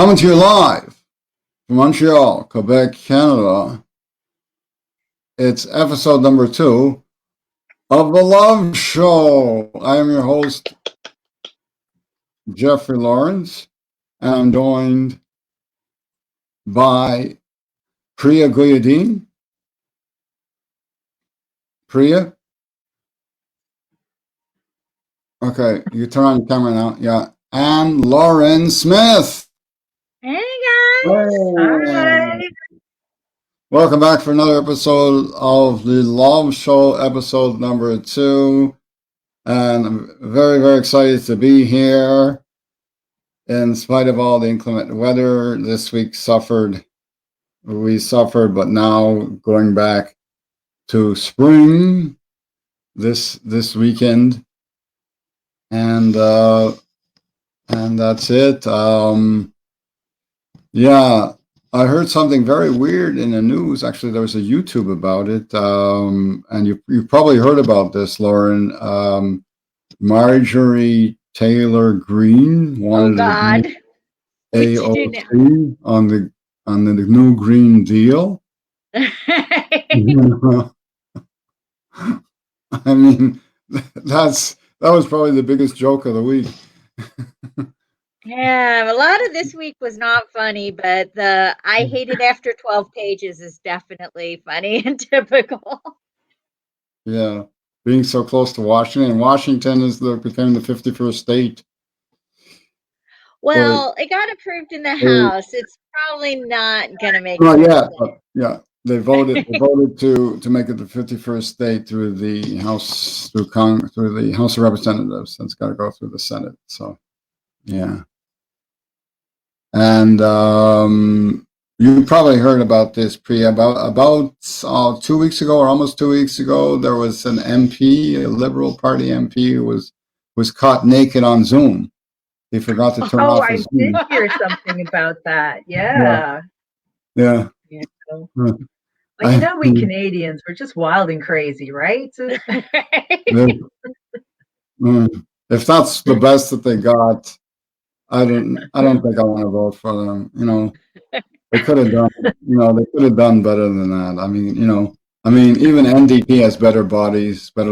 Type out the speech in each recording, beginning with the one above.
Coming to you live from Montreal, Quebec, Canada. It's episode number 2 of The Love Show. I am your host, Jeffrey Laurence, and I'm joined by Priya. Priya? Okay, you turn on your camera now. Yeah. And Lauren Smith. Hey guys. Hi. Welcome back for another episode of The Love Show, episode number 2. And I'm very, very excited to be here. In spite of all the inclement weather, this week we suffered, but now going back to spring this weekend. And that's it. Yeah, I heard something very weird in the news. Actually, there was a YouTube about it. And you probably heard about this, Lauren. Marjorie Taylor Greene wanted to be AOC on the new Green Deal. I mean, that was probably the biggest joke of the week. Yeah, a lot of this week was not funny, but the I hate it after 12 pages is definitely funny and typical. Yeah, being so close to Washington. Washington became the 51st state. Well, it got approved in the House. It's probably not going to make it. Yeah. They voted to make it the 51st state through the House, through the House of Representatives. It's got to go through the Senate. So, yeah. And you probably heard about this, Priya. About 2 weeks ago, or almost 2 weeks ago, there was an MP, a Liberal Party MP, who was caught naked on Zoom. He forgot to turn off his Zoom. I did hear something about that. Yeah. Yeah. Well, you know, we Canadians, we're just wild and crazy, right? If that's the best that they got, I don't think I want to vote for them. You know, they could have done. You know, they could have done better than that. I mean, even NDP has better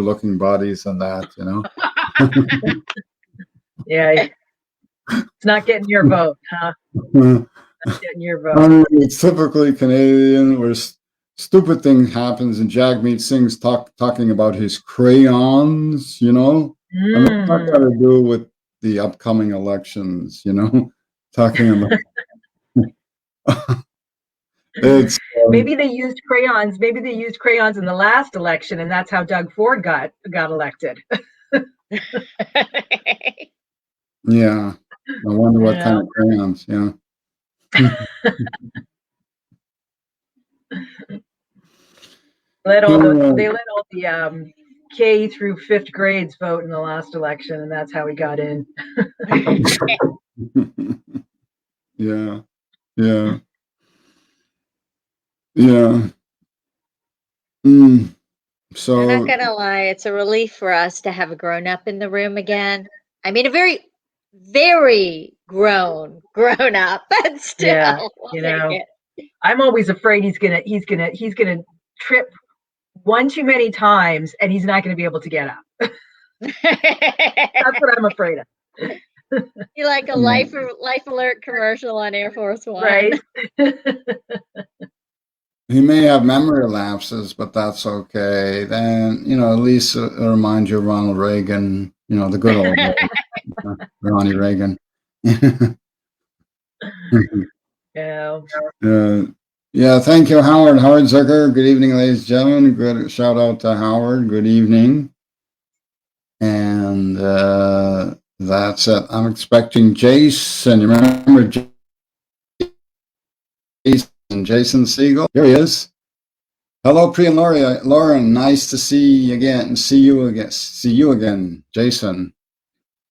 looking bodies than that. You know. Yeah, it's not getting your vote, huh? Not getting your vote. I mean, it's typically Canadian, where stupid thing happens, and Jagmeet Singh's talking about his crayons. You know, I mean, what's that got to do with the upcoming elections, you know, talking about it's maybe they used crayons in the last election, and that's how Doug Ford got elected. Yeah, I wonder what kind of crayons. Yeah. They let all the K through 5th grades vote in the last election, and that's how he got in. Yeah. So I'm not gonna lie, it's a relief for us to have a grown up in the room again. I mean, a very, very grown up, but still. Yeah, you know, I'm always afraid he's gonna trip one too many times, and he's not going to be able to get up. That's what I'm afraid of. You like a life alert commercial on Air Force One, right? He may have memory lapses, but that's okay. Then, you know, at least it reminds you of Ronald Reagan. You know, the good old Ronnie Reagan. Yeah. Yeah, thank you, Howard Zucker. Good evening, ladies and gentlemen. Good shout out to Howard. Good evening. And that's it. I'm expecting Jason. You remember Jason Siegel? Here he is. Hello, Priya and Lauren. Nice to see you again. See you again, Jason.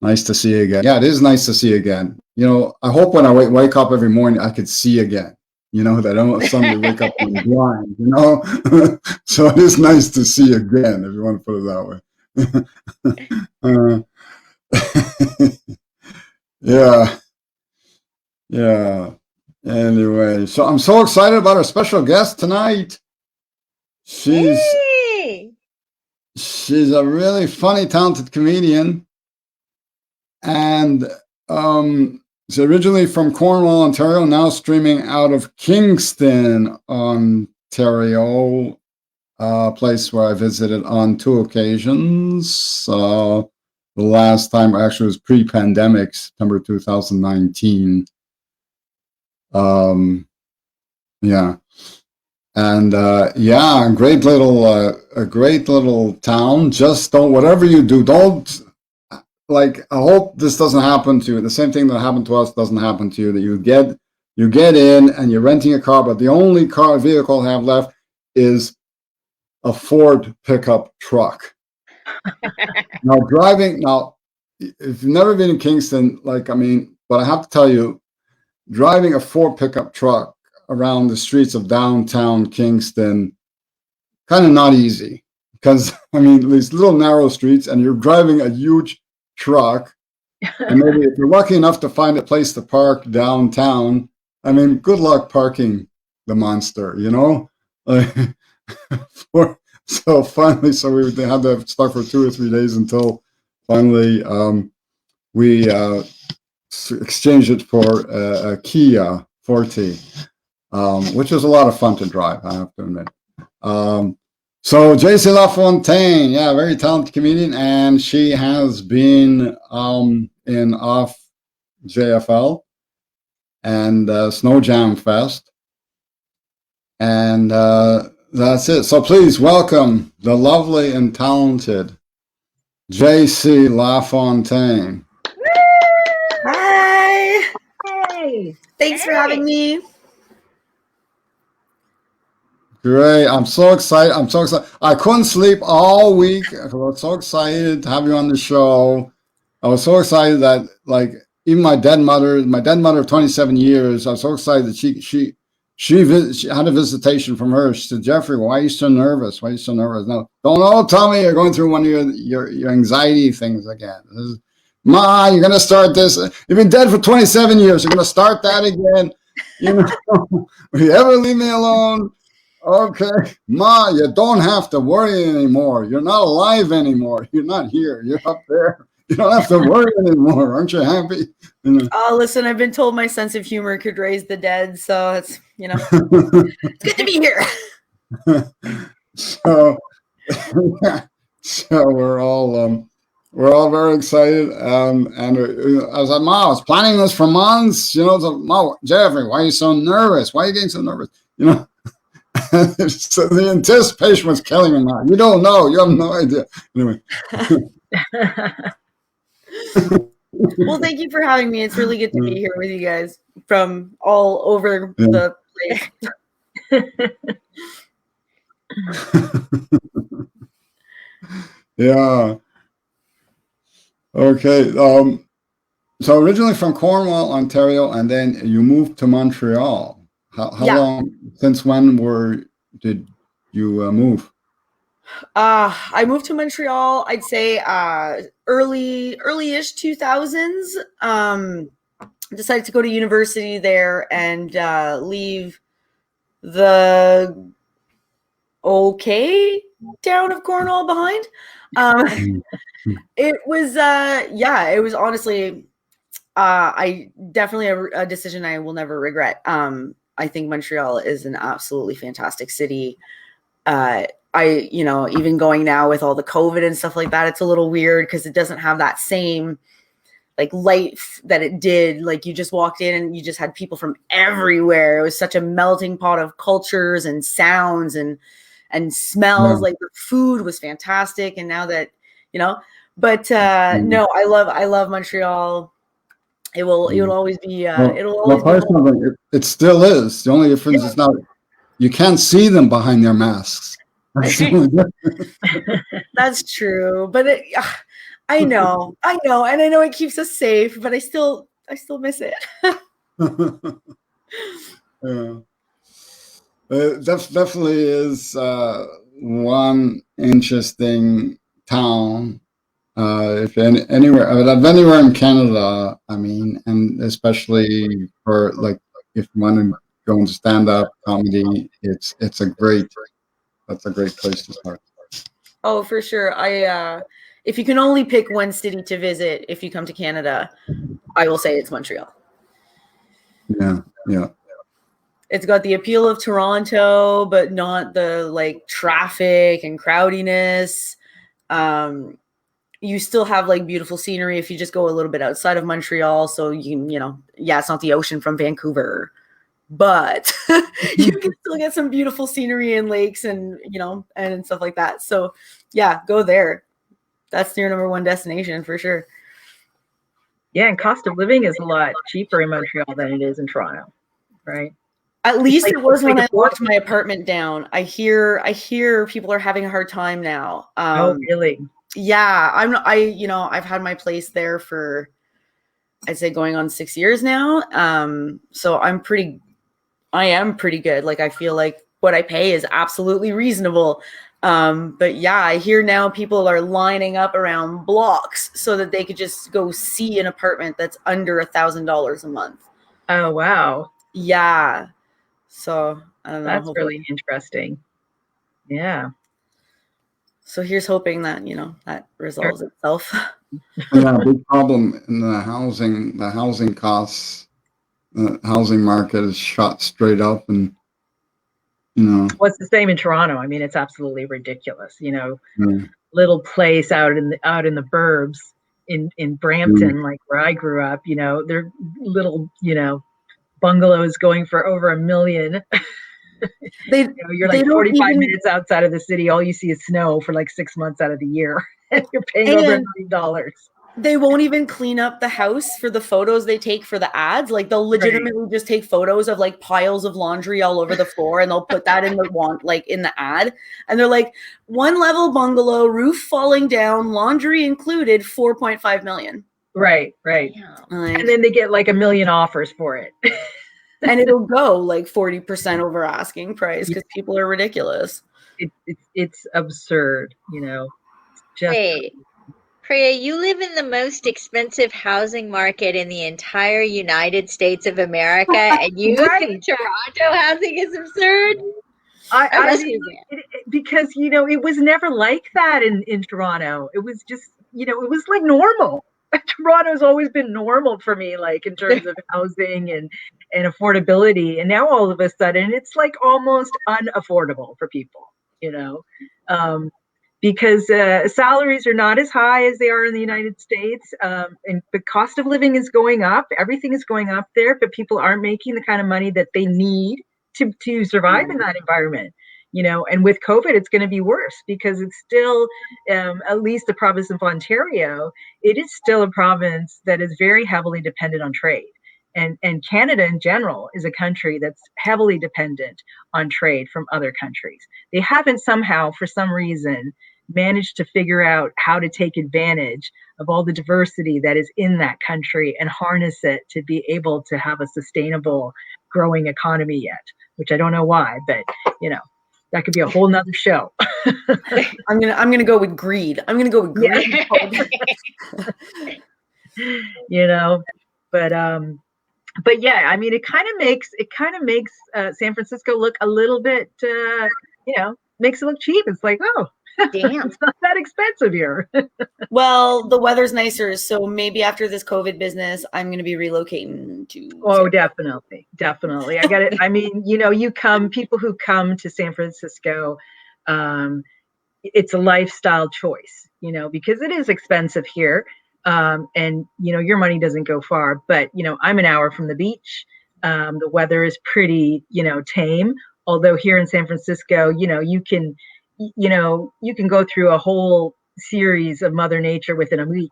Nice to see you again. Yeah, it is nice to see you again. You know, I hope when I wake up every morning, I could see again. You know, that I don't suddenly wake up and blind, you know? So it is nice to see you again, if you want to put it that way. Yeah. Yeah. Anyway, so I'm so excited about our special guest tonight. Hey! She's a really funny, talented comedian, and she's originally from Cornwall, Ontario, now streaming out of Kingston, Ontario, a place where I visited on 2 occasions. The last time actually was pre-pandemic, September 2019. Yeah. And yeah, a great little town. Just don't, whatever you do, don't, like, I hope this doesn't happen to you. The same thing that happened to us doesn't happen to you, that you get in and you're renting a car, but the only vehicle I have left is a Ford pickup truck. Now, if you've never been in Kingston, like, I mean, but I have to tell you, driving a Ford pickup truck around the streets of downtown Kingston, kind of not easy, because I mean, these little narrow streets, and you're driving a huge truck, and maybe if you're lucky enough to find a place to park downtown, I mean, good luck parking the monster, you know. So finally, we had to start for 2 or 3 days until finally we exchanged it for a Kia Forte, which was a lot of fun to drive, I have to admit. So JC Lafontaine, yeah, very talented comedian, and she has been in Off JFL and Snow Jam Fest, and that's it. So please welcome the lovely and talented JC Lafontaine. Hi. Hey. Thanks for having me. Great. I'm so excited. I couldn't sleep all week. I was so excited to have you on the show. I was so excited that, like, even my dead mother of 27 years, I was so excited that she had a visitation from her. She said, Jeffrey, why are you so nervous? Why are you so nervous? No, don't tell me you're going through one of your anxiety things again. Ma, you're going to start this. You've been dead for 27 years. You're going to start that again. You know, will you ever leave me alone? Okay. Ma, you don't have to worry anymore. You're not alive anymore. You're not here. You're up there. You don't have to worry anymore. Aren't you happy? You know? Oh, listen, I've been told my sense of humor could raise the dead, so it's, you know, it's good to be here. So we're all very excited. And I was like, Ma, I was planning this for months. You know, so, Ma, Jeffrey, why are you so nervous? Why are you getting so nervous? You know, so the anticipation was killing me. Ma, you don't know. You have no idea. Anyway. Well, thank you for having me. It's really good to be here with you guys from all over the place. Yeah. Okay. So originally from Cornwall, Ontario, and then you moved to Montreal. How long? Since when did you move? I moved to Montreal, I'd say early-ish 2000s. Decided to go to university there and leave the okay town of Cornwall behind. It was it was honestly I definitely a decision I will never regret. I think Montreal is an absolutely fantastic city. You know, even going now with all the COVID and stuff like that, it's a little weird because it doesn't have that same like life that it did. Like you just walked in and you just had people from everywhere. It was such a melting pot of cultures and sounds and smells. Yeah. Like the food was fantastic. And now that, you know, but no, I love Montreal. It will always be it still is. The only difference is now you can't see them behind their masks. That's true, but I know, and I know it keeps us safe, but I still miss it. Yeah. It definitely is one interesting town. if anywhere in Canada, I mean, and especially for like if you want to go into stand-up comedy, that's a great place to start. Oh, for sure. If you can only pick one city to visit if you come to Canada, I will say it's Montreal. Yeah, yeah. It's got the appeal of Toronto, but not the like traffic and crowdiness. You still have like beautiful scenery if you just go a little bit outside of Montreal. So it's not the ocean from Vancouver, but you can still get some beautiful scenery and lakes and stuff like that. So yeah, go there. That's your number one destination for sure. Yeah, and cost of living is a lot cheaper in Montreal than it is in Toronto, right? At least it was when I locked my apartment down. I hear people are having a hard time now. Oh, really? Yeah, I've had my place there for, I'd say, going on 6 years now. So I am pretty good. Like, I feel like what I pay is absolutely reasonable. But yeah, I hear now people are lining up around blocks so that they could just go see an apartment that's under $1,000 a month. Oh, wow. Yeah. So I don't know. That's really interesting. Yeah. So here's hoping that, that resolves itself. Yeah, big problem in the housing costs. The housing market is shot straight up, and well, it's the same in Toronto. I mean, it's absolutely ridiculous. Little place out in the burbs in Brampton, like where I grew up. They're little bungalows going for over $1 million. You're like 45 minutes outside of the city. All you see is snow for like 6 months out of the year. And you're paying over $1 million. They won't even clean up the house for the photos they take for the ads. Like, they'll legitimately just take photos of like piles of laundry all over the floor, and they'll put that in the ad. And they're like, 1-level bungalow, roof falling down, laundry included, $4.5 million. Right. And then they get like 1 million offers for it. And it'll go like 40% over asking price because people are ridiculous. It's absurd, Wait, Priya, you live in the most expensive housing market in the entire United States of America, and you think Toronto housing is absurd? Because it was never like that in Toronto. It was just it was like normal. Toronto's always been normal for me, like in terms of housing and affordability. And now all of a sudden it's like almost unaffordable for people, because salaries are not as high as they are in the United States. And the cost of living is going up. Everything is going up there, but people aren't making the kind of money that they need to survive in that environment. And with COVID, it's going to be worse because it's still, at least the province of Ontario, it is still a province that is very heavily dependent on trade. And Canada in general is a country that's heavily dependent on trade from other countries. They haven't somehow, for some reason, managed to figure out how to take advantage of all the diversity that is in that country and harness it to be able to have a sustainable, growing economy yet, which I don't know why, but, that could be a whole nother show. I'm gonna go with greed. But yeah, I mean, it kind of makes San Francisco look a little bit, makes it look cheap. It's like, oh, damn, it's not that expensive here. Well, the weather's nicer, so maybe after this COVID business, I'm going to be relocating to. Oh, definitely. I got it. I mean, people who come to San Francisco, it's a lifestyle choice, because it is expensive here. And your money doesn't go far, but I'm an hour from the beach. The weather is pretty, tame. Although here in San Francisco, you can go through a whole series of Mother Nature within a week,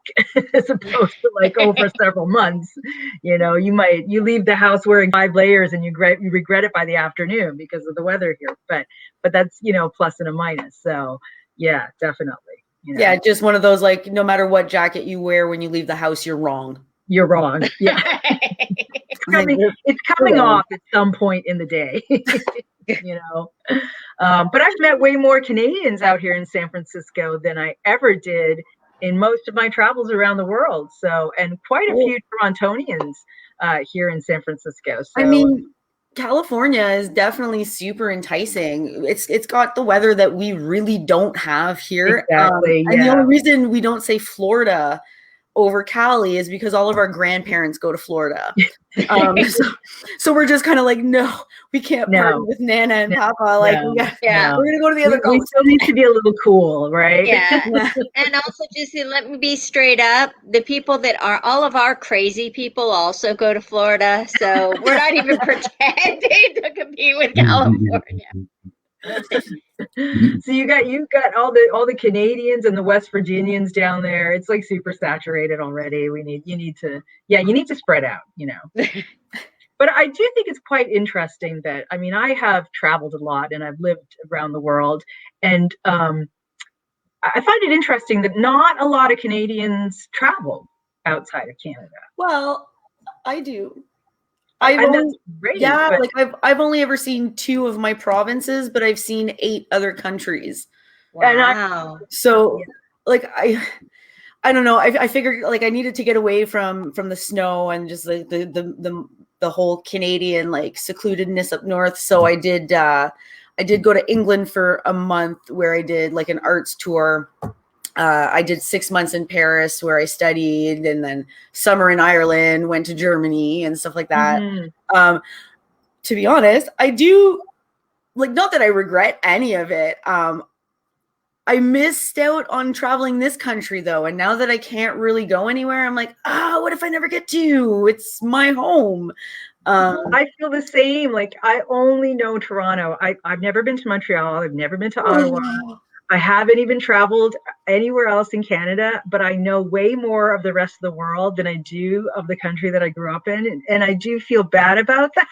as opposed to like over several months. You leave the house wearing 5 layers and you regret it by the afternoon because of the weather here. But that's plus and a minus. So yeah, definitely. Yeah, just one of those, like, no matter what jacket you wear when you leave the house, you're wrong. You're wrong. Yeah. It's coming off at some point in the day. But I've met way more Canadians out here in San Francisco than I ever did in most of my travels around the world. So, and quite a few Torontonians here in San Francisco. So, I mean, California is definitely super enticing. It's got the weather that we really don't have here. Exactly. And the only reason we don't say Florida over Cali is because all of our grandparents go to Florida. So we're just kind of like, no, we can't party with Nana and Papa. Like, we're gonna go to the other coast. We still need to be a little cool, right? Yeah. And also, just let me be straight up. The people that are all of our crazy people also go to Florida, so we're not even pretending to compete with California. So you got all the Canadians and the West Virginians down there. It's like super saturated already. You need to spread out, But I do think it's quite interesting that, I mean, I have traveled a lot and I've lived around the world, and I find it interesting that not a lot of Canadians travel outside of Canada. Well, I do. I've only ever seen 2 of my provinces, but I've seen 8 other countries. Wow. So like I don't know. I figured like I needed to get away from the snow and just like the whole Canadian like secludedness up north. So I did go to England for a month where I did like an arts tour. I did 6 months in Paris where I studied, and then summer in Ireland, went to Germany and stuff like that. Mm-hmm. To be honest, I do like, not that I regret any of it. I missed out on traveling this country though. And now that I can't really go anywhere, I'm like, what if I never get to? It's my home. I feel the same. Like, I only know Toronto. I've never been to Montreal. I've never been to Ottawa. I haven't even traveled anywhere else in Canada, but I know way more of the rest of the world than I do of the country that I grew up in. And I do feel bad about that.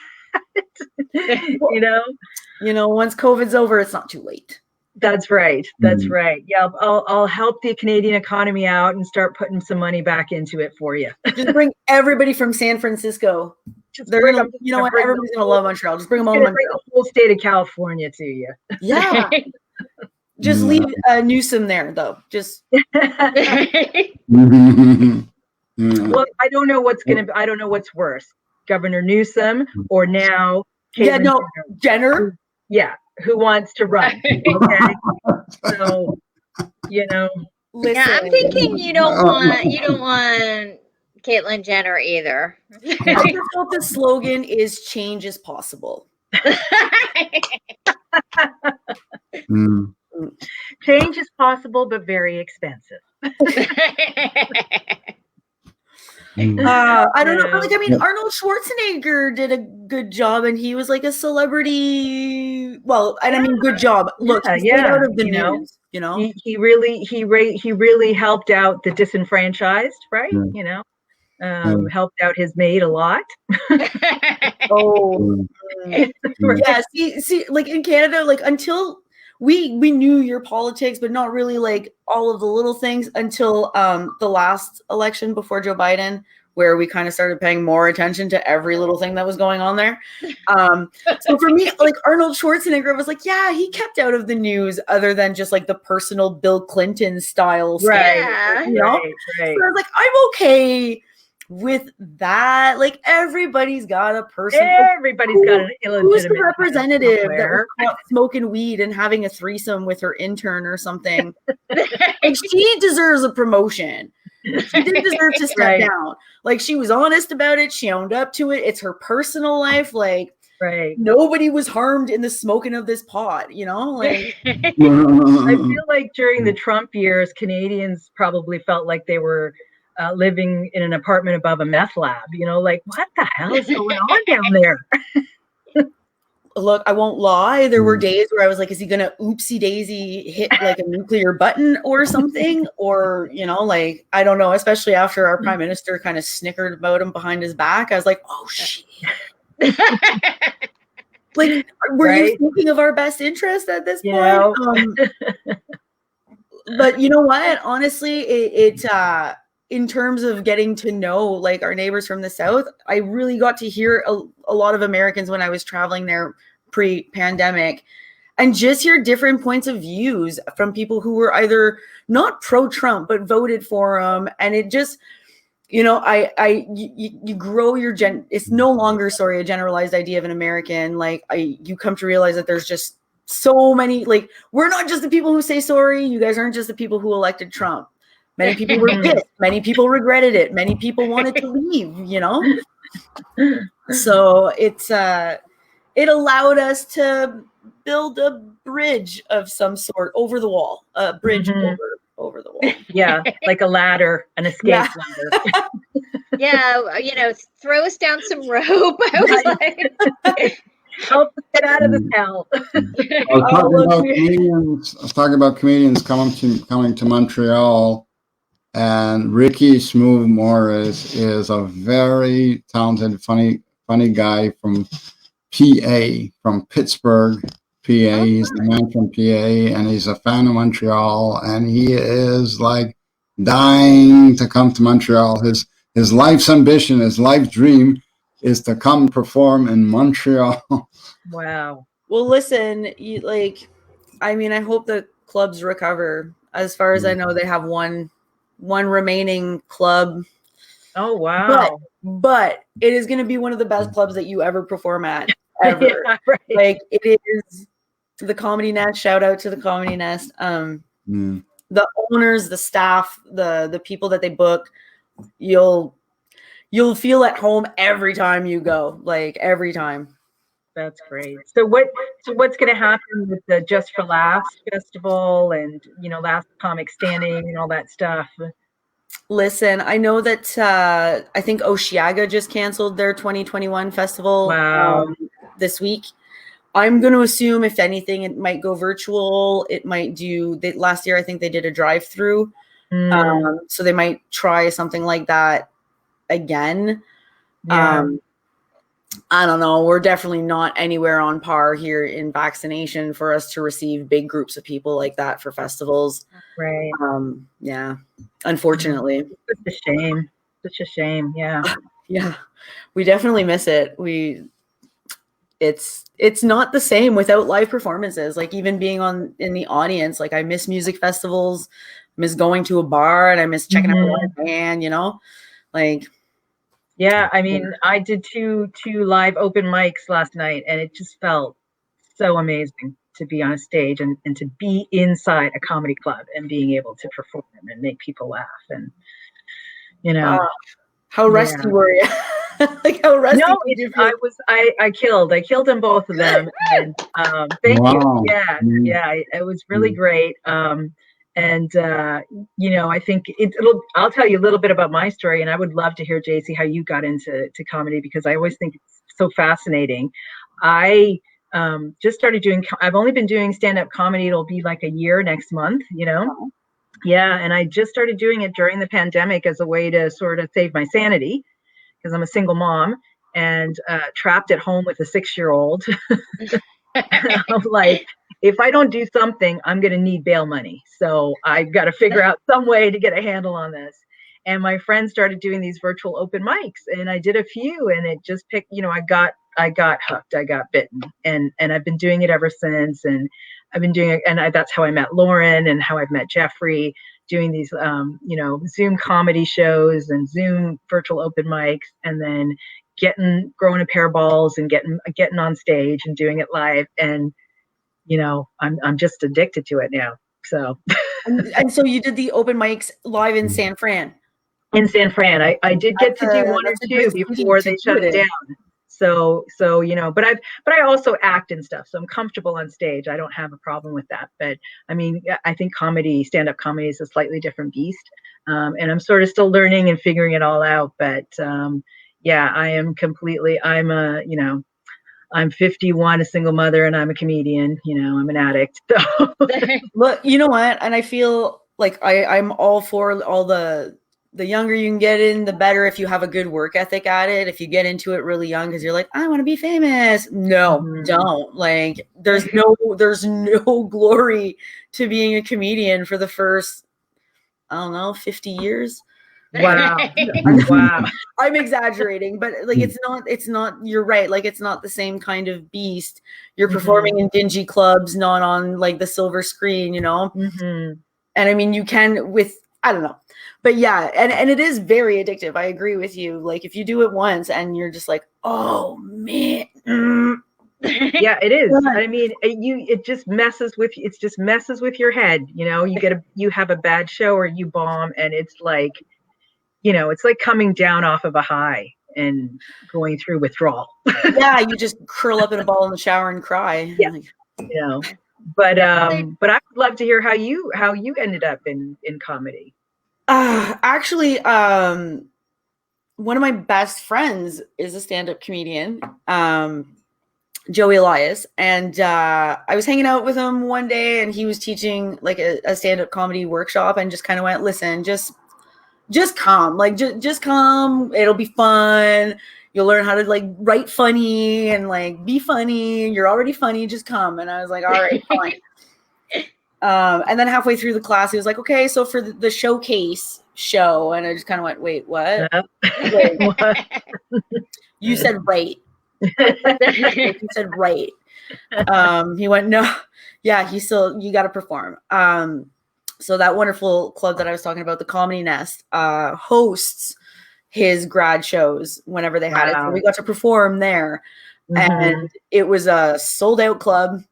Once COVID's over, it's not too late. That's right. That's right. Yeah, I'll help the Canadian economy out and start putting some money back into it for you. Just bring everybody from San Francisco. Everybody's gonna love Montreal. Just bring them all. Bring the whole state of California to you. Yeah. Just leave Newsom there, though. Just. Well, I don't know I don't know what's worse, Governor Newsom or now. Jenner. Yeah, who wants to run? Okay, so listen. Yeah, I'm thinking you don't want Caitlyn Jenner either. I just hope the slogan is "Change is possible." Change is possible, but very expensive. I don't know. Like, I mean, Arnold Schwarzenegger did a good job, and he was like a celebrity. Well, and I mean, good job. Look, he's out of the news. He really helped out the disenfranchised, right? Helped out his maid a lot. Yeah. See, like in Canada, like until we knew your politics, but not really like all of the little things until the last election before Joe Biden, where we kind of started paying more attention to every little thing that was going on there. So for me, like Arnold Schwarzenegger was like, yeah, he kept out of the news other than just like the personal Bill Clinton style stuff. Right. So I was like, I'm okay with that. Like everybody's got a person. Everybody's got an illegitimate representative that was caught smoking weed and having a threesome with her intern or something. Like she deserves a promotion. She didn't deserve to step down. Like she was honest about it. She owned up to it. It's her personal life. Like nobody was harmed in the smoking of this pot, like I feel like during the Trump years, Canadians probably felt like they were living in an apartment above a meth lab, like what the hell is going on down there? Look, I won't lie. There were days where I was like, is he going to oopsie daisy hit like a nuclear button or something? Or, like, I don't know, especially after our prime minister kind of snickered about him behind his back. I was like, oh shit. Like, were you thinking of our best interest at this point? But you know what? Honestly, it in terms of getting to know like our neighbors from the South, I really got to hear a lot of Americans when I was traveling there pre-pandemic. and just hear different points of views from people who were either not pro-Trump but voted for him. And it just, you know, you grow your it's no longer, sorry, a generalized idea of an American. Like you come to realize that there's just so many, like, we're not just the people who say sorry. You guys aren't just the people who elected Trump. Many people were pissed. Many people regretted it. Many people wanted to leave, you know? So it's, it allowed us to build a bridge of some sort over the wall, a bridge over the wall. Yeah, like a ladder, an escape ladder. Yeah, you know, throw us down some rope. I was like, help us get out of this hell. I was talking about comedians coming to Montreal, and Ricky Smooth Morris is a very talented, funny guy from PA, from Pittsburgh, PA. He's the man from PA, and he's a fan of Montreal, and he is like dying to come to Montreal. His life's ambition, his life dream is to come perform in Montreal. Wow. Well, listen, I mean, I hope the clubs recover. As far as I know, they have one remaining club. Oh, wow. But it is going to be one of the best clubs that you ever perform at, ever. Yeah, right. Like, it is the Comedy Nest. Shout out to the Comedy Nest. The owners, the staff, the people that they book, you'll feel at home every time you go, like every time. That's great. So what's going to happen with the Just for Laughs festival and, you know, Last Comic Standing and all that stuff? Listen, I know that I think Osheaga just canceled their 2021 festival this week. I'm going to assume, if anything, it might go virtual. It might last year, I think they did a drive-through. So they might try something like that again. Yeah. I don't know. We're definitely not anywhere on par here in vaccination for us to receive big groups of people like that for festivals. Right. Yeah. Unfortunately. Such a shame. Such a shame. Yeah. Yeah. We definitely miss it. It's not the same without live performances. Like, even being in the audience, like, I miss music festivals, miss going to a bar, and I miss checking out a live band, you know? Like, yeah, I mean, I did two live open mics last night, and it just felt so amazing to be on a stage and to be inside a comedy club and being able to perform and make people laugh. And, you know, how rusty were you? Like, how rusty? No, I killed them, both of them. And thank you. Yeah, it was really great. And, you know, I think I'll tell you a little bit about my story, and I would love to hear, JC, how you got into comedy, because I always think it's so fascinating. I just started I've only been doing stand-up comedy. It'll be like a year next month, you know? Oh. Yeah. And I just started doing it during the pandemic as a way to sort of save my sanity, because I'm a single mom and trapped at home with a 6-year-old. I'm like, if I don't do something, I'm going to need bail money. So I've got to figure out some way to get a handle on this. And my friends started doing these virtual open mics, and I did a few, and it just picked, you know, I got hooked, I got bitten, and I've been doing it ever since. And I've been doing it, and that's how I met Lauren, and how I've met Jeffrey, doing these, you know, Zoom comedy shows and Zoom virtual open mics, and then growing a pair of balls and getting on stage and doing it live. And, you know, I'm just addicted to it now. So. And so you did the open mics live in San Fran. In San Fran, I did get to do one or two before they shut it down. So, you know, but I also act and stuff, so I'm comfortable on stage. I don't have a problem with that. But I mean, I think stand-up comedy is a slightly different beast. And I'm sort of still learning and figuring it all out. But yeah, I'm 51, a single mother, and I'm a comedian. You know, I'm an addict. So. Look, you know what? And I feel like I'm all for all the younger you can get in, the better, if you have a good work ethic at it. If you get into it really young because you're like, I want to be famous. No, don't. Like, there's no glory to being a comedian for the first, I don't know, 50 years. Wow. Wow. I'm exaggerating, but like it's not, you're right. Like it's not the same kind of beast. You're performing in dingy clubs, not on like the silver screen, you know? And I mean, you can with, I don't know, but yeah. And it is very addictive. I agree with you. Like if you do it once and you're just like, oh man. Yeah, it is. I mean, it just messes with your head. You know, you have a bad show or you bomb, and it's like, you know, it's like coming down off of a high and going through withdrawal. Yeah, you just curl up in a ball in the shower and cry. Yeah, you know. But I would love to hear how you ended up in comedy. Actually, one of my best friends is a stand-up comedian, Joey Elias, and I was hanging out with him one day, and he was teaching like a stand-up comedy workshop, and just kind of went, listen, just come, like just come, it'll be fun, you'll learn how to like write funny and like be funny, you're already funny, just come. And I was like, all right, fine. And then halfway through the class he was like, okay, so for the showcase show, and I just kind of went, wait, what? Wait, what? You said right. He said right. He went, no, yeah, you got to perform. So that wonderful club that I was talking about, the Comedy Nest, hosts his grad shows whenever they had it. So we got to perform there, and it was a sold out club,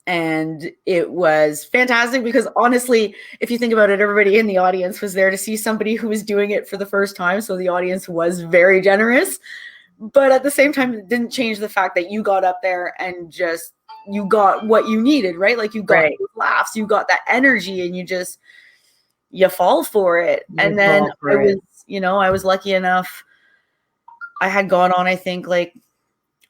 and it was fantastic because honestly, if you think about it, everybody in the audience was there to see somebody who was doing it for the first time. So the audience was very generous, but at the same time, it didn't change the fact that you got up there and just, you got what you needed, right? Like you got laughs, you got that energy, and you fall for it. And then I was lucky enough. I had gone on, I think, like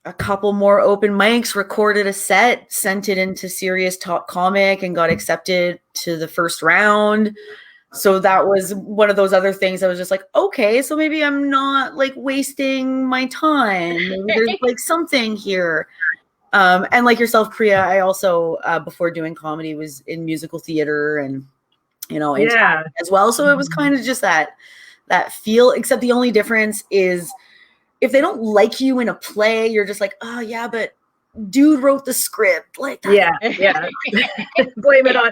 a couple more open mics, recorded a set, sent it into Serious Talk Comic, and got accepted to the first round. So that was one of those other things I was just like, okay, so maybe I'm not like wasting my time. Maybe there's like something here. And like yourself, Priya, I also, before doing comedy, was in musical theater and, you know, as well. So it was kind of just that feel, except the only difference is if they don't like you in a play, you're just like, oh yeah, but dude wrote the script. Like that. Yeah. blame it on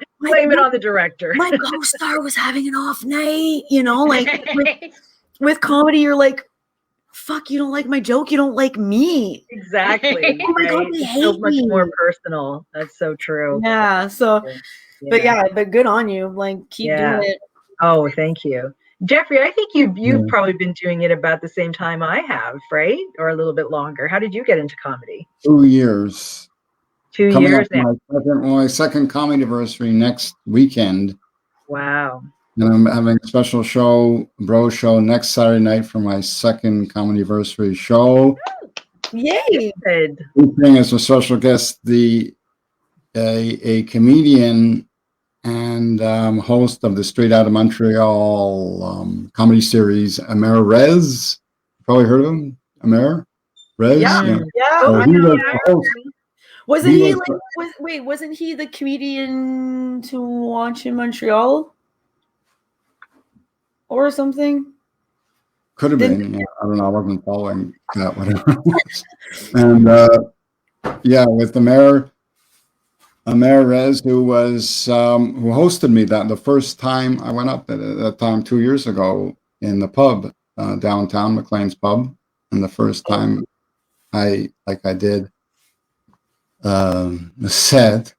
the director. My co-star was having an off night, you know, like with comedy, you're like, fuck, you don't like my joke, you don't like me. Exactly. Oh my God, they hate so much me. More personal. That's so true. Yeah. So, but good on you. Like, keep doing it. Oh, thank you, Jeffrey. I think you've probably been doing it about the same time I have, right? Or a little bit longer. How did you get into comedy? 2 years. 2 Coming years up now. my second comedy anniversary next weekend. Wow. And I'm having a special show, bro show, next Saturday night for my second comedy anniversary show. Yay! Featuring as a special guest a comedian and host of the Straight Outta Montreal comedy series, Amer Rez. Probably heard of him, Amer Rez. Yeah. So wasn't he the comedian to watch in Montreal? Or something? Could have been. Yeah, I don't know. I wasn't following that, whatever. And with Amer Rez, who was who hosted me the first time I went up at that time 2 years ago in the pub downtown, McLean's Pub, and the first time I did the set.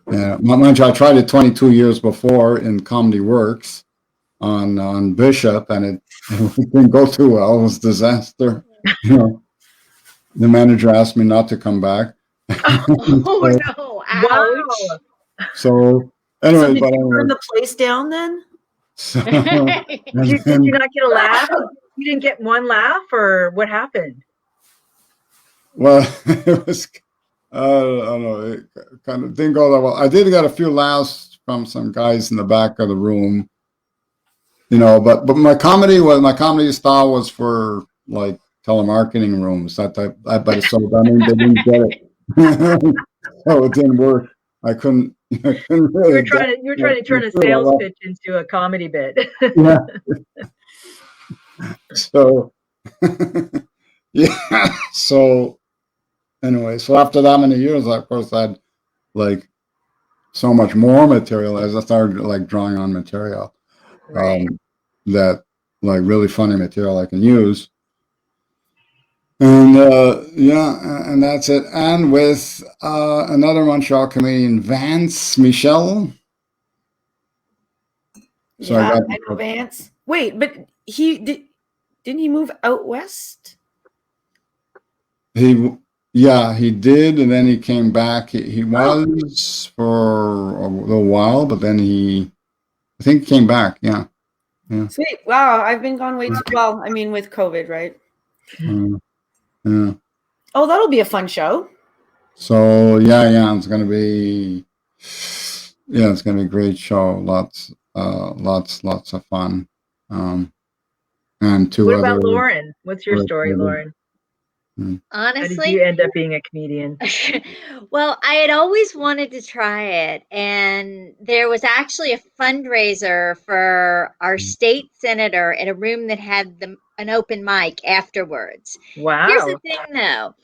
Mind you, I tried it 22 years before in Comedy Works on Bishop, and it didn't go too well. It was a disaster. You know, the manager asked me not to come back. Oh no! Ouch. So anyway, did you burn the place down then? So, did you not get a laugh? You didn't get one laugh, or what happened? Well, it was. I don't know. It kind of didn't go that well. I did get a few laughs from some guys in the back of the room. You know, but my comedy style was for like telemarketing rooms, that type. But so I mean, they didn't get it, so it didn't work. I couldn't really. You were trying to turn a sales pitch into a comedy bit. Yeah. So, yeah. So anyway, so after that many years, I, of course, I had like so much more material as I started like drawing on material Right. that like really funny material I can use. And yeah, and that's it. And with another Montreal comedian, Vance Michel. So I Yeah, got I know Vance. Wait, but didn't he move out west? yeah, he did, and then he came back. He was for a little while, but then I think he came back. Yeah, yeah. Sweet. Wow, I've been gone way too well. I mean, with COVID, right? Yeah. Oh, that'll be a fun show. So yeah, it's gonna be a great show. Lots of fun. And two What other. about Lauren? What's your story, Lauren? How did Honestly, you end up being a comedian? well, I had always wanted to try it, and there was actually a fundraiser for our state senator in a room that had an open mic afterwards. Here's the Wow. thing, though.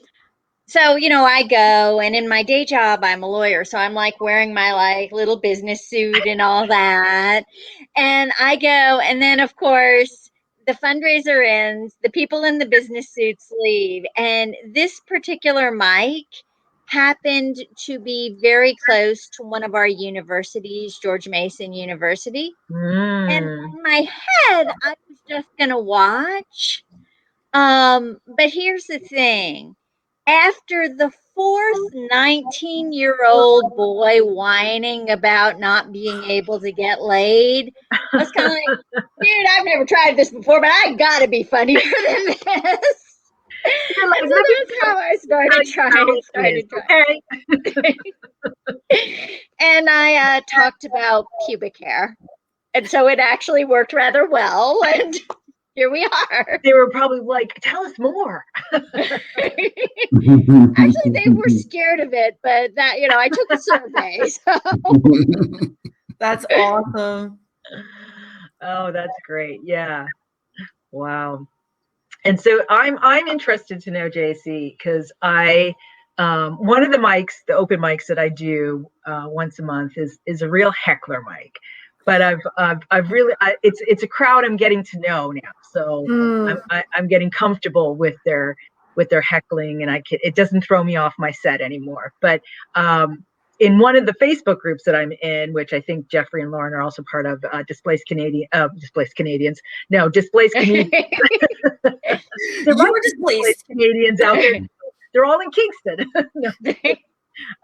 So, I go, and in my day job, I'm a lawyer, so I'm like wearing my like little business suit and all that. And I go, and then of course, the fundraiser ends, the people in the business suits leave, and this particular mic happened to be very close to one of our universities, George Mason University. And in my head, I was just gonna watch. But here's the thing. After the fourth 19-year-old boy whining about not being able to get laid, I was kind of like, dude, I've never tried this before, but I gotta be funnier than this. You're like, And so that's how I started trying. Okay. And I talked about pubic hair. And so it actually worked rather well. And here we are. They were probably like, tell us more. Actually, they were scared of it, but that, I took a survey. So. That's awesome. Oh, that's great. Yeah. Wow. And so I'm interested to know, JC, because I one of the mics, the open mics that I do once a month is a real heckler mic. But I've really it's a crowd I'm getting to know now, so I'm getting comfortable with their heckling, and it doesn't throw me off my set anymore. But in one of the Facebook groups that I'm in, which I think Jeffrey and Lauren are also part of, displaced Canadians. There are displaced Canadians out there. They're all in Kingston.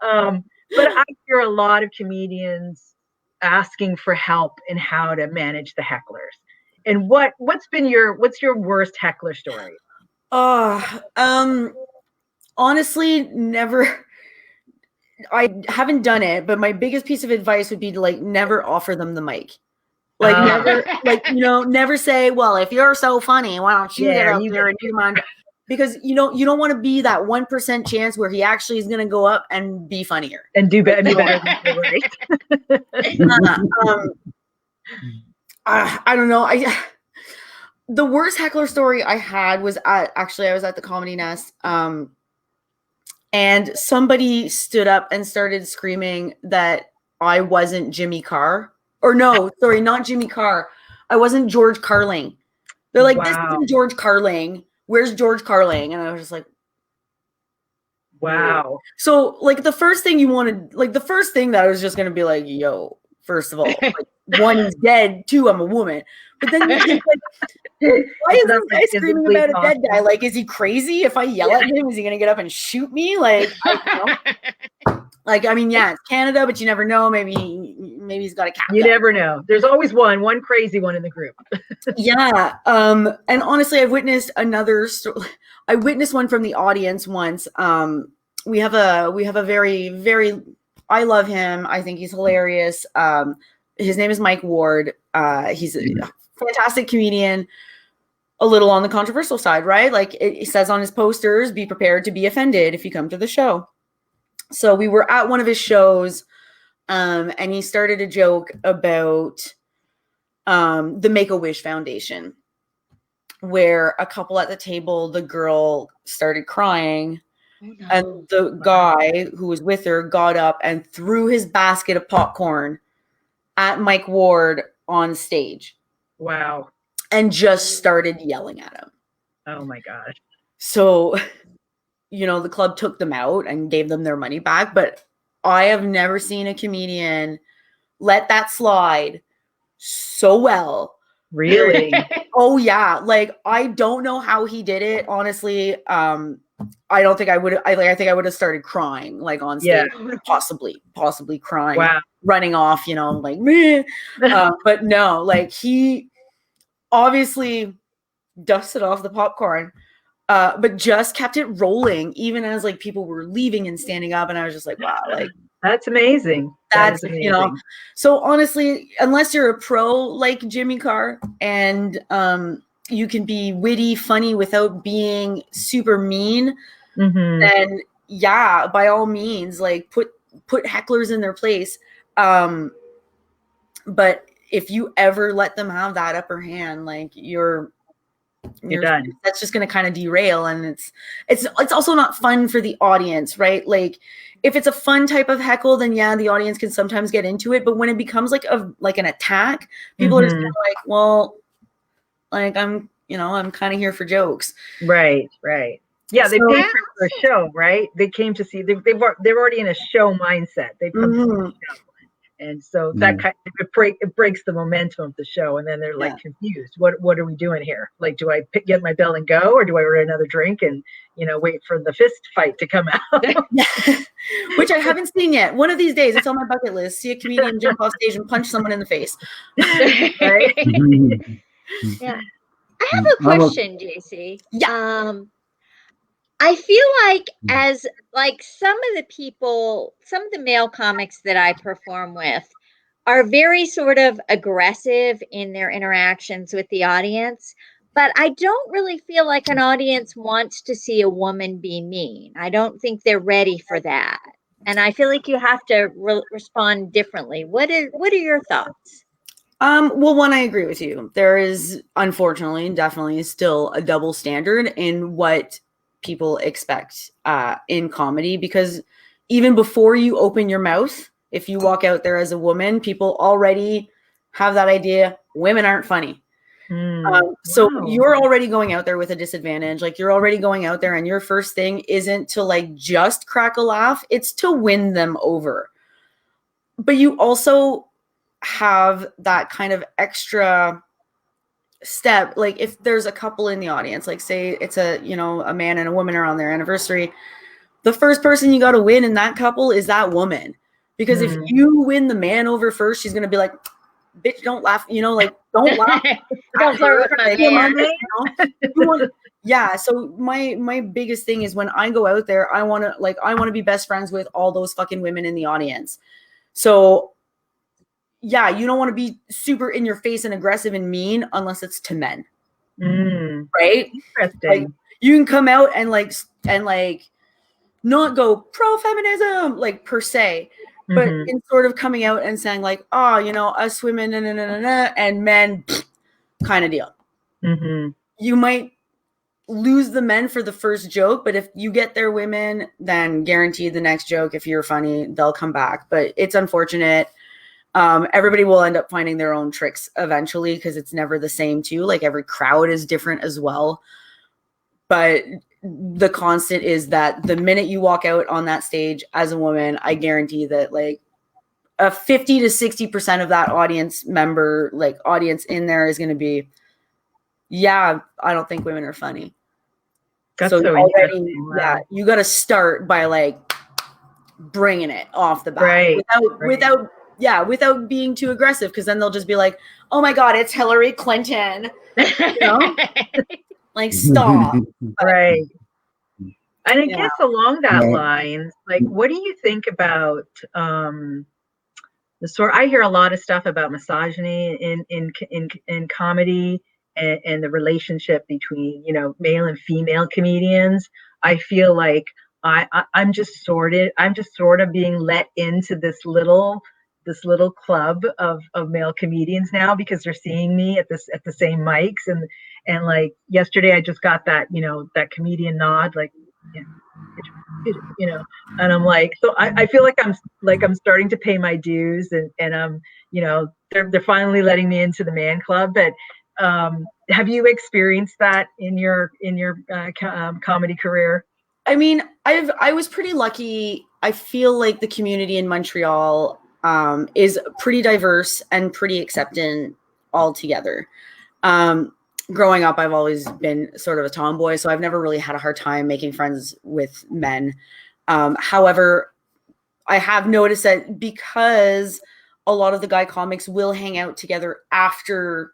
But I hear a lot of comedians asking for help in how to manage the hecklers. And what's your worst heckler story? Honestly, never. I haven't done it, but my biggest piece of advice would be to like never offer them the mic. Like never, like, never say, well, if you're so funny, why don't you get up there and do mine? Because you don't want to be that 1% chance where he actually is going to go up and be funnier and do better than right. I don't know. The worst heckler story I had was I was at the Comedy Nest, and somebody stood up and started screaming that I wasn't Jimmy Carr. Or no, sorry, not Jimmy Carr. I wasn't George Carling. They're like, This isn't George Carling. Where's George Carling? And I was just like, wow. So like the first thing that I was just gonna be like, yo, first of all, like, one is dead, two, I'm a woman. But then you're like, why is this guy screaming about a dead guy? Like, is he crazy? If I yell at him, is he gonna get up and shoot me? Like, I don't know. Like, I mean, yeah, it's Canada, but you never know. Maybe he's got a cat. You never know. There's always one crazy one in the group. Yeah. And honestly, I've witnessed another story. I witnessed one from the audience once. We have a very, very, I love him. I think he's hilarious. His name is Mike Ward. He's a fantastic comedian, a little on the controversial side, right? Like it says on his posters, be prepared to be offended if you come to the show. So we were at one of his shows, and he started a joke about the Make-A-Wish Foundation. where a couple at the table, the girl started crying. Oh, no. And the guy who was with her got up and threw his basket of popcorn at Mike Ward on stage. Wow. And just started yelling at him. Oh my gosh. So, you know, the club took them out and gave them their money back. But I have never seen a comedian let that slide so well. Really? Oh yeah. Like, I don't know how he did it. Honestly, I don't think I would. I think I would have started crying, like on stage, possibly crying, wow, running off, you know, like meh. But no, like he obviously dusted off the popcorn, but just kept it rolling, even as like people were leaving and standing up, and I was just like, wow, like that's amazing. That's amazing. You know. So honestly, unless you're a pro like Jimmy Carr and you can be witty, funny without being super mean, then yeah, by all means, like put hecklers in their place. But if you ever let them have that upper hand, like you're done. That's just going to kind of derail, and it's also not fun for the audience, right? Like if it's a fun type of heckle, then yeah, the audience can sometimes get into it. But when it becomes like an attack, people are just like, well, like I'm kind of here for jokes. Right. Yeah, they paid for a show, right? They came to see. They're already in a show mindset. They've come to see the show, and so that kind of it breaks the momentum of the show, and then they're like confused. What are we doing here? Like, do I get my bell and go, or do I order another drink and wait for the fist fight to come out? Which I haven't seen yet. One of these days, it's on my bucket list. See a comedian jump off stage and punch someone in the face. Right? Yeah. I have a question, JC. Yeah. I feel like as like some of the male comics that I perform with are very sort of aggressive in their interactions with the audience, but I don't really feel like an audience wants to see a woman be mean. I don't think they're ready for that. And I feel like you have to respond differently. What are your thoughts? Well, one, I agree with you. There is, unfortunately, definitely still a double standard in what people expect in comedy, because even before you open your mouth, if you walk out there as a woman, people already have that idea women aren't funny. So you're already going out there with a disadvantage. Like you're already going out there and your first thing isn't to like just crack a laugh, it's to win them over. But you also have that kind of extra step, like if there's a couple in the audience, like say it's a man and a woman are on their anniversary, the first person you got to win in that couple is that woman, because if you win the man over first, she's gonna be like, bitch, don't laugh, like don't laugh. Don't flirt with my man. Yeah, so my biggest thing is when I go out there, I want to be best friends with all those fucking women in the audience. So yeah, you don't want to be super in your face and aggressive and mean unless it's to men. Right? Interesting. Like, you can come out and not go pro-feminism like per se, but in sort of coming out and saying like, us women and men kind of deal. You might lose the men for the first joke, but if you get their women, then guaranteed the next joke, if you're funny, they'll come back. But it's unfortunate. Everybody will end up finding their own tricks eventually, because it's never the same too. Like every crowd is different as well. But the constant is that the minute you walk out on that stage as a woman, I guarantee that like a 50 to 60% of that audience in there is going to be, yeah, I don't think women are funny. That's so already, wow. You got to start by like bringing it off the bat, right. without being too aggressive, because then they'll just be like, oh my God, it's Hillary Clinton. Like, stop. Right. And I guess along that line, like, what do you think about I hear a lot of stuff about misogyny in comedy and the relationship between, male and female comedians. I feel like I'm just sort of being let into this little this little club of male comedians now, because they're seeing me at the same mics, and like yesterday I just got that, that comedian nod, like, and I'm like, so I feel like I'm starting to pay my dues, and they're finally letting me into the man club. But have you experienced that in your comedy career? I mean, I was pretty lucky. I feel like the community in Montreal is pretty diverse and pretty accepting altogether. Growing up, I've always been sort of a tomboy, so I've never really had a hard time making friends with men. However, I have noticed that because a lot of the guy comics will hang out together after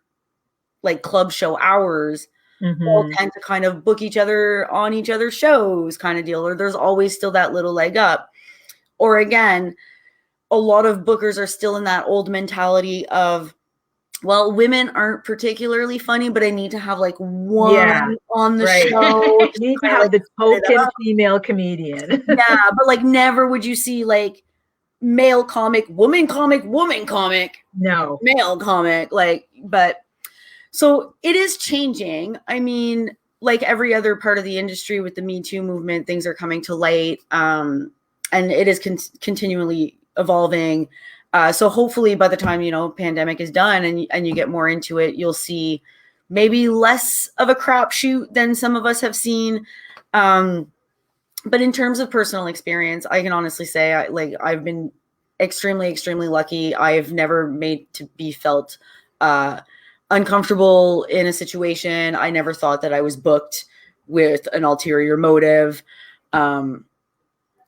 like club show hours, they'll tend to kind of book each other on each other's shows kind of deal, or there's always still that little leg up. Or again, a lot of bookers are still in that old mentality of, well, women aren't particularly funny, but I need to have like one on the show. You need to have the token female comedian. Yeah, but like never would you see like male comic, woman comic, no, male comic, like, but so it is changing. I mean, like every other part of the industry with the Me Too movement, things are coming to light, and it is continually evolving. So hopefully by the time, pandemic is done and you get more into it, you'll see maybe less of a crapshoot than some of us have seen. But in terms of personal experience, I can honestly say I've been extremely, extremely lucky. I've never made to be felt uncomfortable in a situation. I never thought that I was booked with an ulterior motive.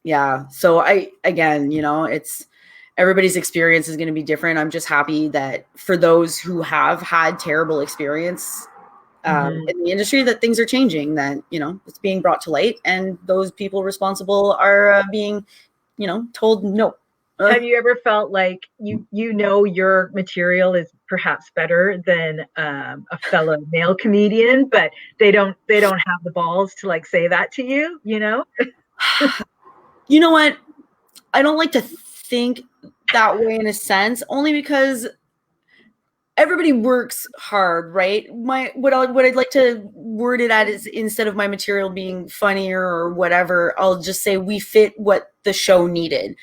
Yeah. So it's, everybody's experience is going to be different. I'm just happy that for those who have had terrible experience in the industry, that things are changing, that, it's being brought to light, and those people responsible are being, told no. Have you ever felt like your material is perhaps better than a fellow male comedian, but they don't have the balls to like say that to you, You know what? I don't like to think that way in a sense, only because everybody works hard, right? What I'd like to word it at is, instead of my material being funnier or whatever, I'll just say we fit what the show needed.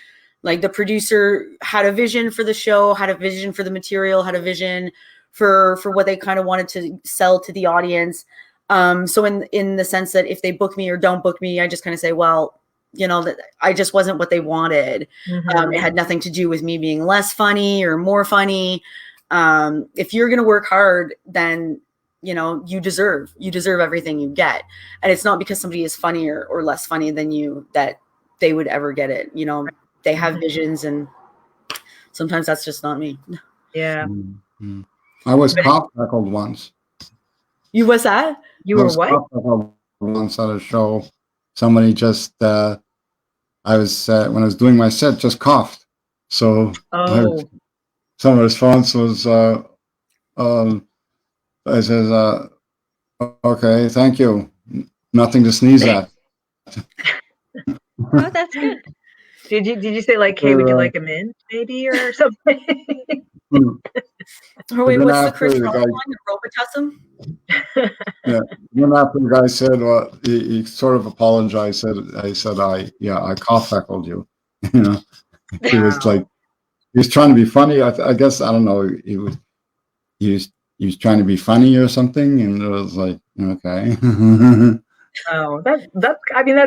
Like the producer had a vision for the show, had a vision for the material, had a vision for what they kind of wanted to sell to the audience. So in the sense that if they book me or don't book me, I just kind of say, well, that I just wasn't what they wanted. It had nothing to do with me being less funny or more funny. If you're going to work hard, then, you deserve everything you get. And it's not because somebody is funnier or less funny than you that they would ever get it. They have visions, and sometimes that's just not me. Yeah. I was cock-tackled once. You was that? You were what? Once at a show, somebody just, when I was doing my set, just coughed. So some response was, I says, okay, thank you. Nothing to sneeze at. Oh, that's good. Did you say like, hey, would you like a mint maybe or something? Or wait, what's the Chris Rock one? Robitussin? Yeah. Then after the guy said, well, he sort of apologized. I said, I cough-tackled you. He was like, he was trying to be funny. I guess, I don't know. He was trying to be funny or something. And it was like, okay. Oh, that's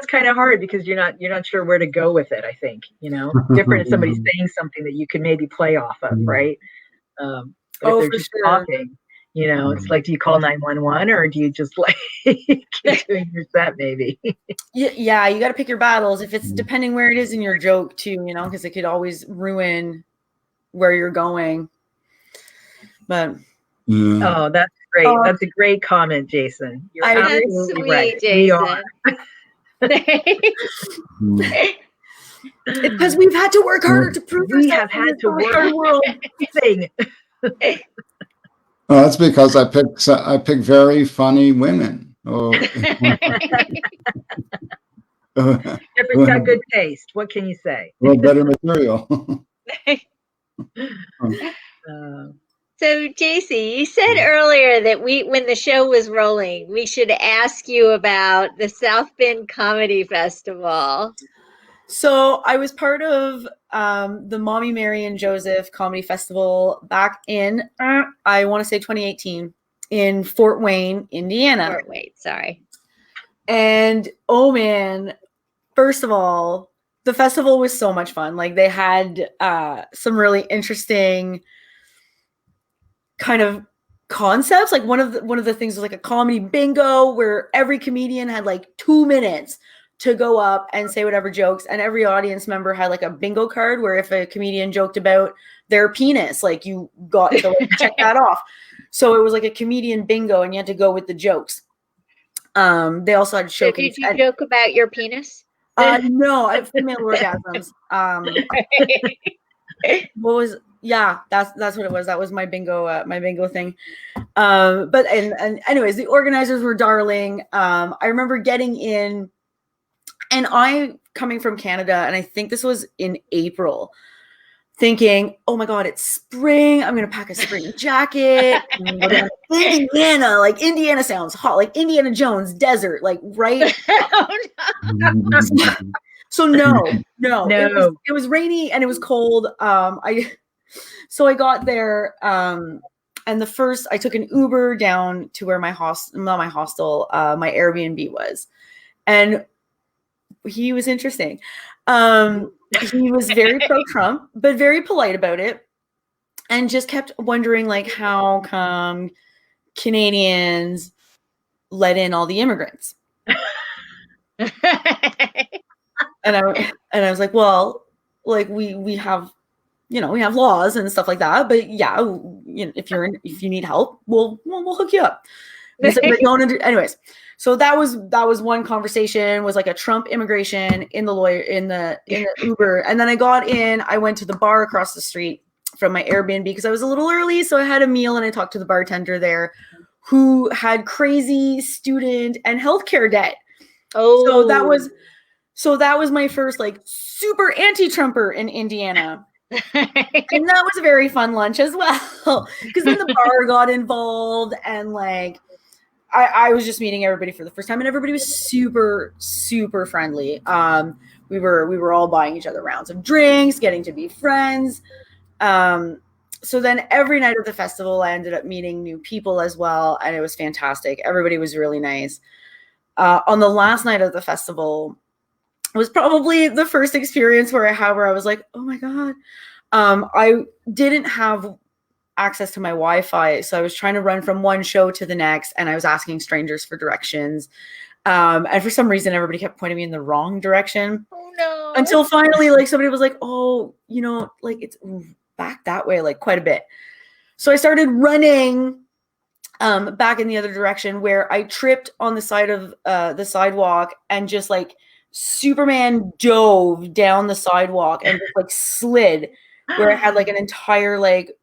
kind of hard, because you're not sure where to go with it. I think, different if somebody's saying something that you could maybe play off of, right? But if they're just talking, it's like, do you call 911 or do you just like keep doing your set maybe? Yeah, you got to pick your battles. If it's depending where it is in your joke too, because it could always ruin where you're going. But oh, that's great. That's a great comment, Jason. You're absolutely sweet, right. Jason. Because we've had to work harder to prove we have had to work world thing. Well, that's because I pick very funny women. Everyone's got good taste. What can you say? Well, better material. So, JC, you said earlier that when the show was rolling, we should ask you about the South Bend Comedy Festival. So I was part of the Mommy, Mary, and Joseph Comedy Festival back in, I want to say 2018, in Fort Wayne, Indiana. Fort Wayne, sorry. And, oh man, first of all, the festival was so much fun. Like, they had some really interesting kind of concepts. Like, one of the things was like a comedy bingo where every comedian had like 2 minutes to go up and say whatever jokes, and every audience member had like a bingo card where if a comedian joked about their penis, like, you got to like, check that off. So it was like a comedian bingo, and you had to go with the jokes. They also had showcase. So did you joke about your penis? No, I have female orgasms. What was? Yeah, that's what it was. That was my bingo thing. But anyways, the organizers were darling. I remember getting in, and I coming from Canada, and I think this was in April, thinking, oh my God, it's spring. I'm going to pack a spring jacket. Indiana, like, Indiana sounds hot, like Indiana Jones, desert, like, right? Oh, no. So no. It was rainy and it was cold. So I got there, and I took an Uber down to where my Airbnb was, and he was interesting. He was very pro-Trump, but very polite about it, and just kept wondering, like, how come Canadians let in all the immigrants? And I was like, well, like, we have, we have laws and stuff like that, but yeah, if you need help, we'll hook you up. So, anyways, so that was one conversation, was like a Trump immigration in the Uber. And then I went to the bar across the street from my Airbnb because I was a little early. So I had a meal, and I talked to the bartender there who had crazy student and healthcare debt. Oh, so that was my first, like, super anti-Trumper in Indiana. And that was a very fun lunch as well, because then the bar got involved, and like, I was just meeting everybody for the first time, and everybody was super, super friendly. We were all buying each other rounds of drinks, getting to be friends. So then every night of the festival, I ended up meeting new people as well, and it was fantastic. Everybody was really nice. On the last night of the festival, it was probably the first experience where I was like, oh my God. I didn't have access to my Wi-Fi, so I was trying to run from one show to the next, and I was asking strangers for directions. And for some reason, everybody kept pointing me in the wrong direction. Oh no! Until finally, like, somebody was like, "Oh, like, it's back that way, like, quite a bit." So I started running back in the other direction, where I tripped on the side of the sidewalk and just, like, Superman dove down the sidewalk and just, like, slid, where I had, like, an entire, like,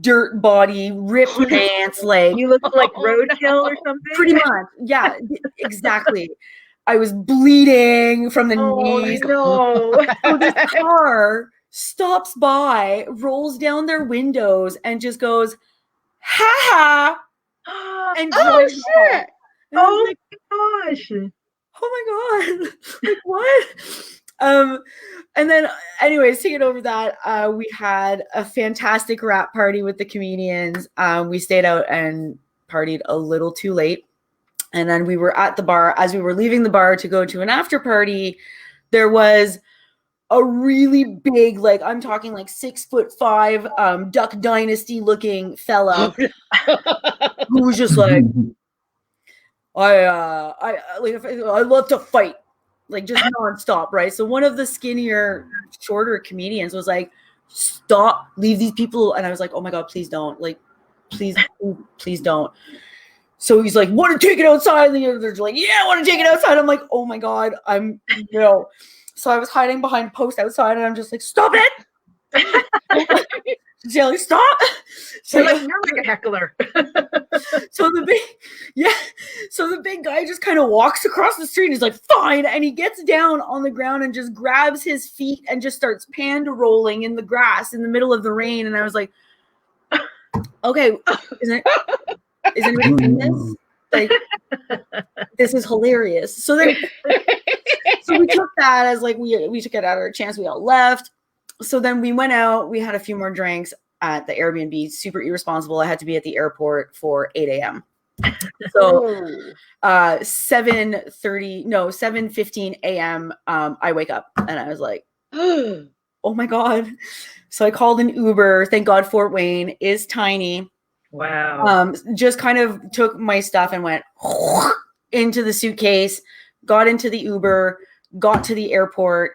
dirt body, ripped pants, like, you look like roadkill or something. Pretty much, yeah, exactly. I was bleeding from the knees. No. So this car stops by, rolls down their windows, and just goes, "Ha ha!" and drives shit! Oh my gosh! Oh my God! Like, what? And then, anyways, to get over that, we had a fantastic rap party with the comedians. We stayed out and partied a little too late. And then we were at the bar. As we were leaving the bar to go to an after party, there was a really big, like, I'm talking like 6'5", Duck Dynasty looking fella who was just like, I love to fight, like, just nonstop, right? So one of the skinnier, shorter comedians was like, "Stop, leave these people." And I was like, "Oh my God, please don't, like, please don't." So he's like, "Want to take it outside?" And the others are like, "Yeah, I want to take it outside." I'm like, "Oh my God, So I was hiding behind posts outside, and I'm just like, "Stop it." She's like, stop. So like, you're like a heckler. So the big guy just kind of walks across the street and he's like, fine. And he gets down on the ground and just grabs his feet and just starts panda rolling in the grass in the middle of the rain. And I was like, okay, is anybody seeing this? Like, this is hilarious. So then, so we took that as like, we took it out of our chance. We all left. So then we went out, we had a few more drinks at the Airbnb, super irresponsible. I had to be at the airport for 8 a.m. So 7:15 a.m. I wake up and I was like, oh my God. So I called an Uber. Thank God Fort Wayne is tiny. Wow. Just kind of took my stuff and went into the suitcase, got into the Uber, got to the airport,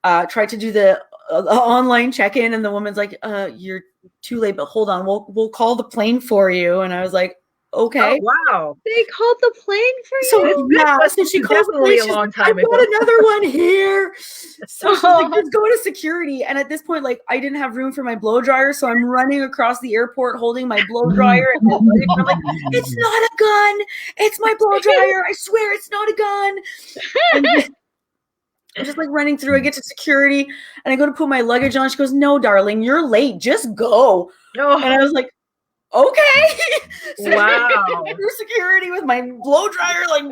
tried to do the online check-in, and the woman's like, you're too late, but hold on, we'll call the plane for you. And I was like, okay. Oh, wow. They called the plane for you? So yeah, so she calls the plane. A long time I've got another one here. So she's like, let's go to security. And at this point, like, I didn't have room for my blow dryer, so I'm running across the airport holding my blow dryer. And I'm like, it's not a gun. It's my blow dryer. I swear it's not a gun. I'm just like running through. I get to security and I go to put my luggage on. She goes, no, darling, you're late. Just go. Oh. And I was like, okay. So wow. Through security with my blow dryer, like,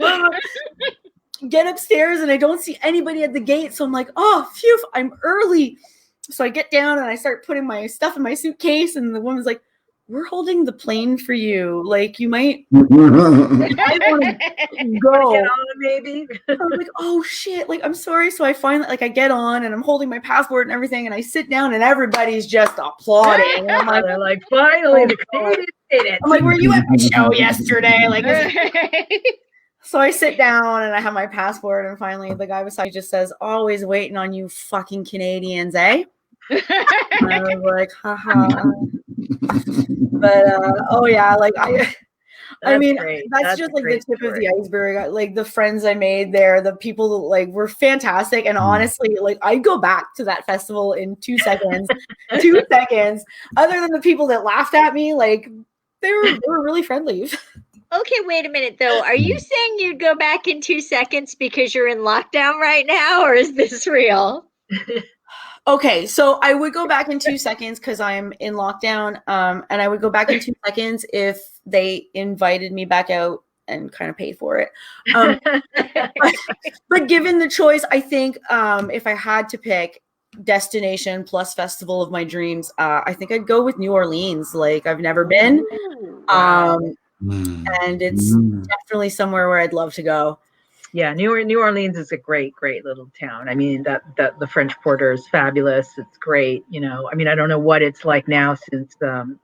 get upstairs and I don't see anybody at the gate. So I'm like, oh, phew, I'm early. So I get down and I start putting my stuff in my suitcase. And the woman's like, we're holding the plane for you. Like, you might I want to go. Get on, maybe. I was like, oh shit. Like, I'm sorry. So I finally, like, I get on and I'm holding my passport and everything. And I sit down and everybody's just applauding. And I'm like, they're like, finally, the Canadians did it. I'm like, were you at the show yesterday? Like, so I sit down and I have my passport. And finally, the guy beside me just says, always waiting on you fucking Canadians, eh? And I was like, haha. But oh yeah, like I mean, that's just like the tip of the iceberg. Like, the friends I made there, the people, like, were fantastic. And honestly, like, I'd go back to that festival in 2 seconds. 2 seconds. Other than the people that laughed at me, like, they were really friendly. Okay, wait a minute though. Are you saying you'd go back in 2 seconds because you're in lockdown right now, or is this real? Okay, so I would go back in 2 seconds because I'm in lockdown, and I would go back in 2 seconds if they invited me back out and kind of paid for it. But given the choice, I think if I had to pick destination plus festival of my dreams, I think I'd go with New Orleans. Like, I've never been, and it's definitely somewhere where I'd love to go. Yeah, New Orleans is a great little town. I mean, that the French Quarter is fabulous. It's great. You know, I mean, I don't know what it's like now since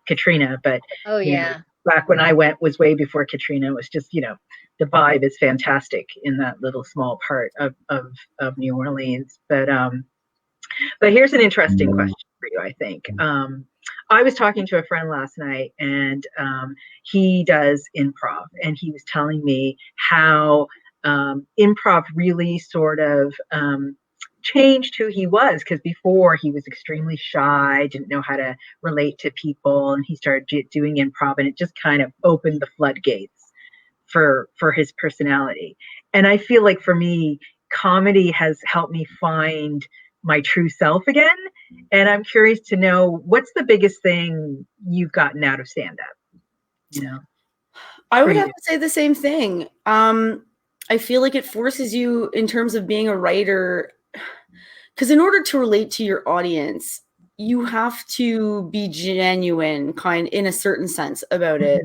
Katrina, but oh yeah, back when I went was way before Katrina. It was just, you know, the vibe is fantastic in that little small part of New Orleans. But here's an interesting question for you, I think. I was talking to a friend last night, and he does improv, and he was telling me how improv really sort of changed who he was, because before he was extremely shy, didn't know how to relate to people, and he started doing improv, and it just kind of opened the floodgates for his personality. And I feel like for me, comedy has helped me find my true self again. And I'm curious to know, what's the biggest thing you've gotten out of stand-up? You know, I would have to say the same thing. I feel like it forces you in terms of being a writer, because in order to relate to your audience, you have to be genuine, in a certain sense about it.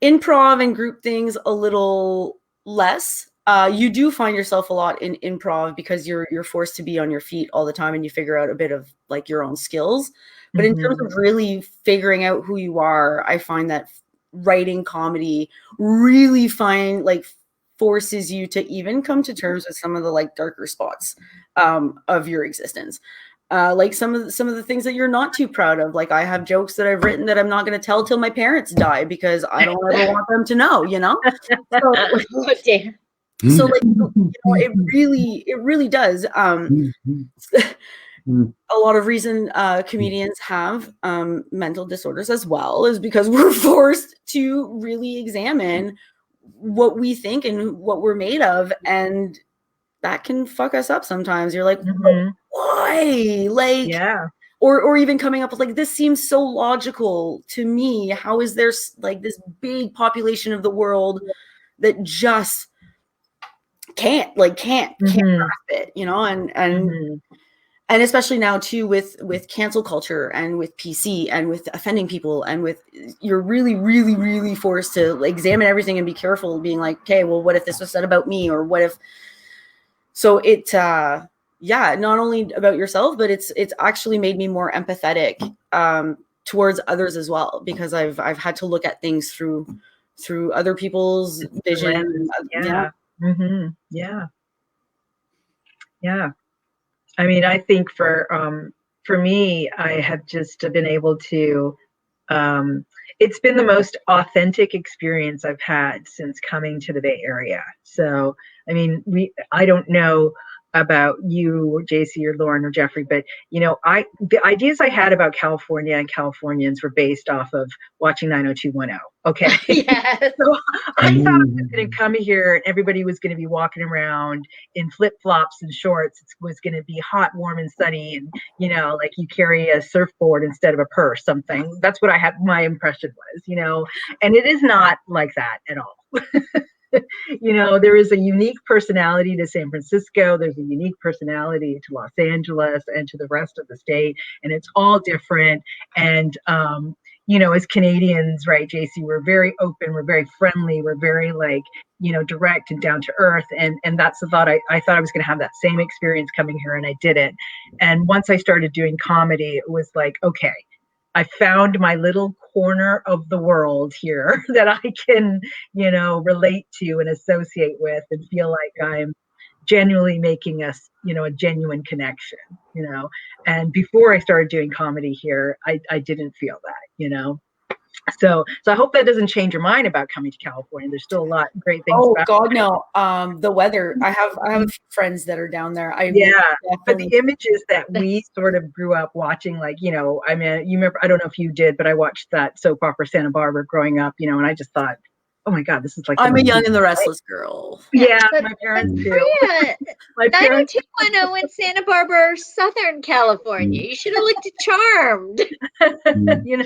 Improv and group things a little less. You do find yourself a lot in improv because you're forced to be on your feet all the time, and you figure out a bit of like your own skills. But in terms of really figuring out who you are, I find that writing comedy really forces you to even come to terms with some of the like darker spots of your existence. Like some of the things that you're not too proud of. Like, I have jokes that I've written that I'm not going to tell till my parents die because I don't ever want them to know, you know? So, so like, you know, it really does. a lot of reason comedians have mental disorders as well is because we're forced to really examine what we think and what we're made of, and that can fuck us up sometimes. You're like, why? Like, or even coming up with like, this seems so logical to me. How is there like this big population of the world that just can't grasp it, you know? And especially now too with cancel culture and with PC and with offending people and with, you're really, really, really forced to examine everything and be careful, being like, okay, well, what if this was said about me? Or what if, so it, not only about yourself, but it's actually made me more empathetic towards others as well, because I've had to look at things through other people's vision. I mean, I think for me, I have just been able to, it's been the most authentic experience I've had since coming to the Bay Area. So, I mean, I don't know about you or JC or Lauren or Jeffrey, but you know, the ideas I had about California and Californians were based off of watching 90210. Okay. Yes. So I thought I was going to come here and everybody was going to be walking around in flip-flops and shorts. It was going to be hot, warm, and sunny, and you know, like you carry a surfboard instead of a purse, something. That's what my impression was, you know, and it is not like that at all. You know, there is a unique personality to San Francisco. There's a unique personality to Los Angeles and to the rest of the state, and it's all different. And you know, as Canadians, right, JC, we're very open, we're very friendly, we're very like, you know, direct and down to earth. And that's the thought. I thought I was going to have that same experience coming here, and I didn't. And once I started doing comedy, it was like, okay, I found my little corner of the world here that I can, you know, relate to and associate with and feel like I'm genuinely making us, you know, a genuine connection, you know. And before I started doing comedy here, I didn't feel that, you know. So I hope that doesn't change your mind about coming to California. There's still a lot of great things. Oh God, no. The weather. I have friends that are down there. But the images that we sort of grew up watching, like, you know, I mean, you remember, I don't know if you did, but I watched that soap opera Santa Barbara growing up, you know, and I just thought, oh my God, this is like, I'm a Young and the Restless girl. Yeah, my parents too. My 90210 in Santa Barbara, Southern California. You should have looked at Charmed. You know.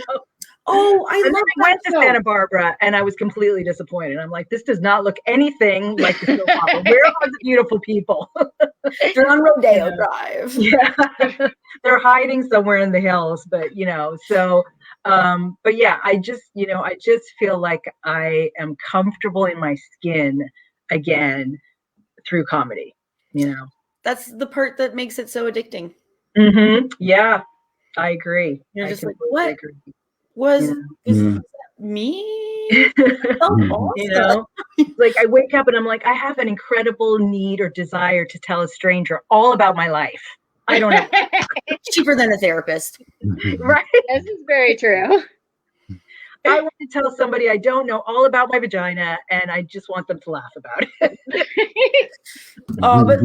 Oh, I went to Santa Barbara and I was completely disappointed. I'm like, this does not look anything like the soap opera. Where are the beautiful people? They're on Rodeo Drive. Yeah, they're hiding somewhere in the hills. But you know, so, but yeah, I just feel like I am comfortable in my skin again through comedy. You know, that's the part that makes it so addicting. Yeah, I agree. You're just like, what? Was me? Awesome. You know, like I wake up and I'm like, I have an incredible need or desire to tell a stranger all about my life. I don't know. Cheaper than a therapist. Right. This is very true. I want to tell somebody I don't know all about my vagina, and I just want them to laugh about it. But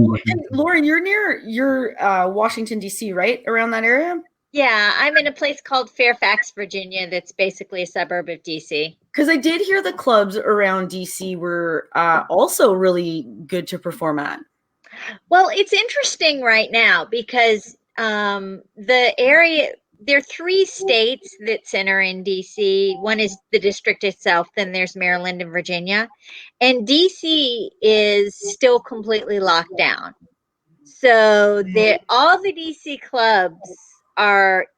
Lauren, you're Washington, D.C., right? Around that area? Yeah, I'm in a place called Fairfax, Virginia, that's basically a suburb of DC. Because I did hear the clubs around DC were also really good to perform at. Well, it's interesting right now because the area, there are 3 states that center in DC. One is the district itself, then there's Maryland and Virginia. And DC is still completely locked down. So all the DC clubs are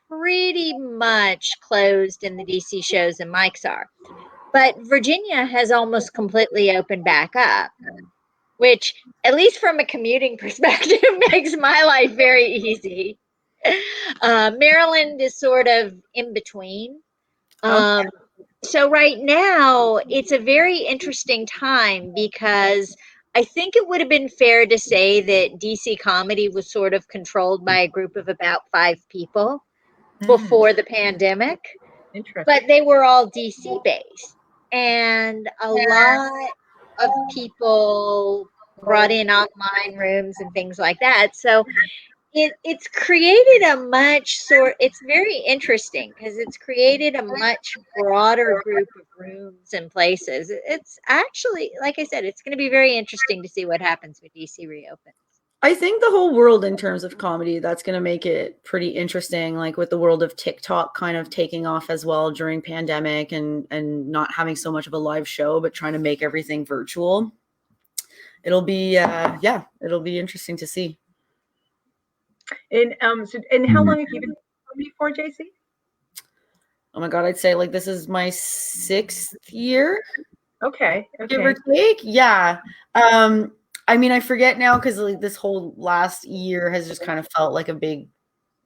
pretty much closed, and the DC shows and mics are. But Virginia has almost completely opened back up, which, at least from a commuting perspective, makes my life very easy. Maryland is sort of in between. Okay. So right now, it's a very interesting time because I think it would have been fair to say that DC comedy was sort of controlled by a group of about 5 people before the pandemic, but they were all DC based, and a lot of people brought in online rooms and things like that. So it's created it's very interesting because it's created a much broader group of rooms and places. It's actually, like I said, it's going to be very interesting to see what happens when DC reopens. I think the whole world in terms of comedy, that's going to make it pretty interesting, like with the world of TikTok kind of taking off as well during pandemic and not having so much of a live show, but trying to make everything virtual. It'll be, it'll be interesting to see. And how long have you been comedy for, JC? Oh my God, I'd say like this is my 6th year. Okay. Give or take. Yeah. I mean, I forget now because like this whole last year has just kind of felt like a big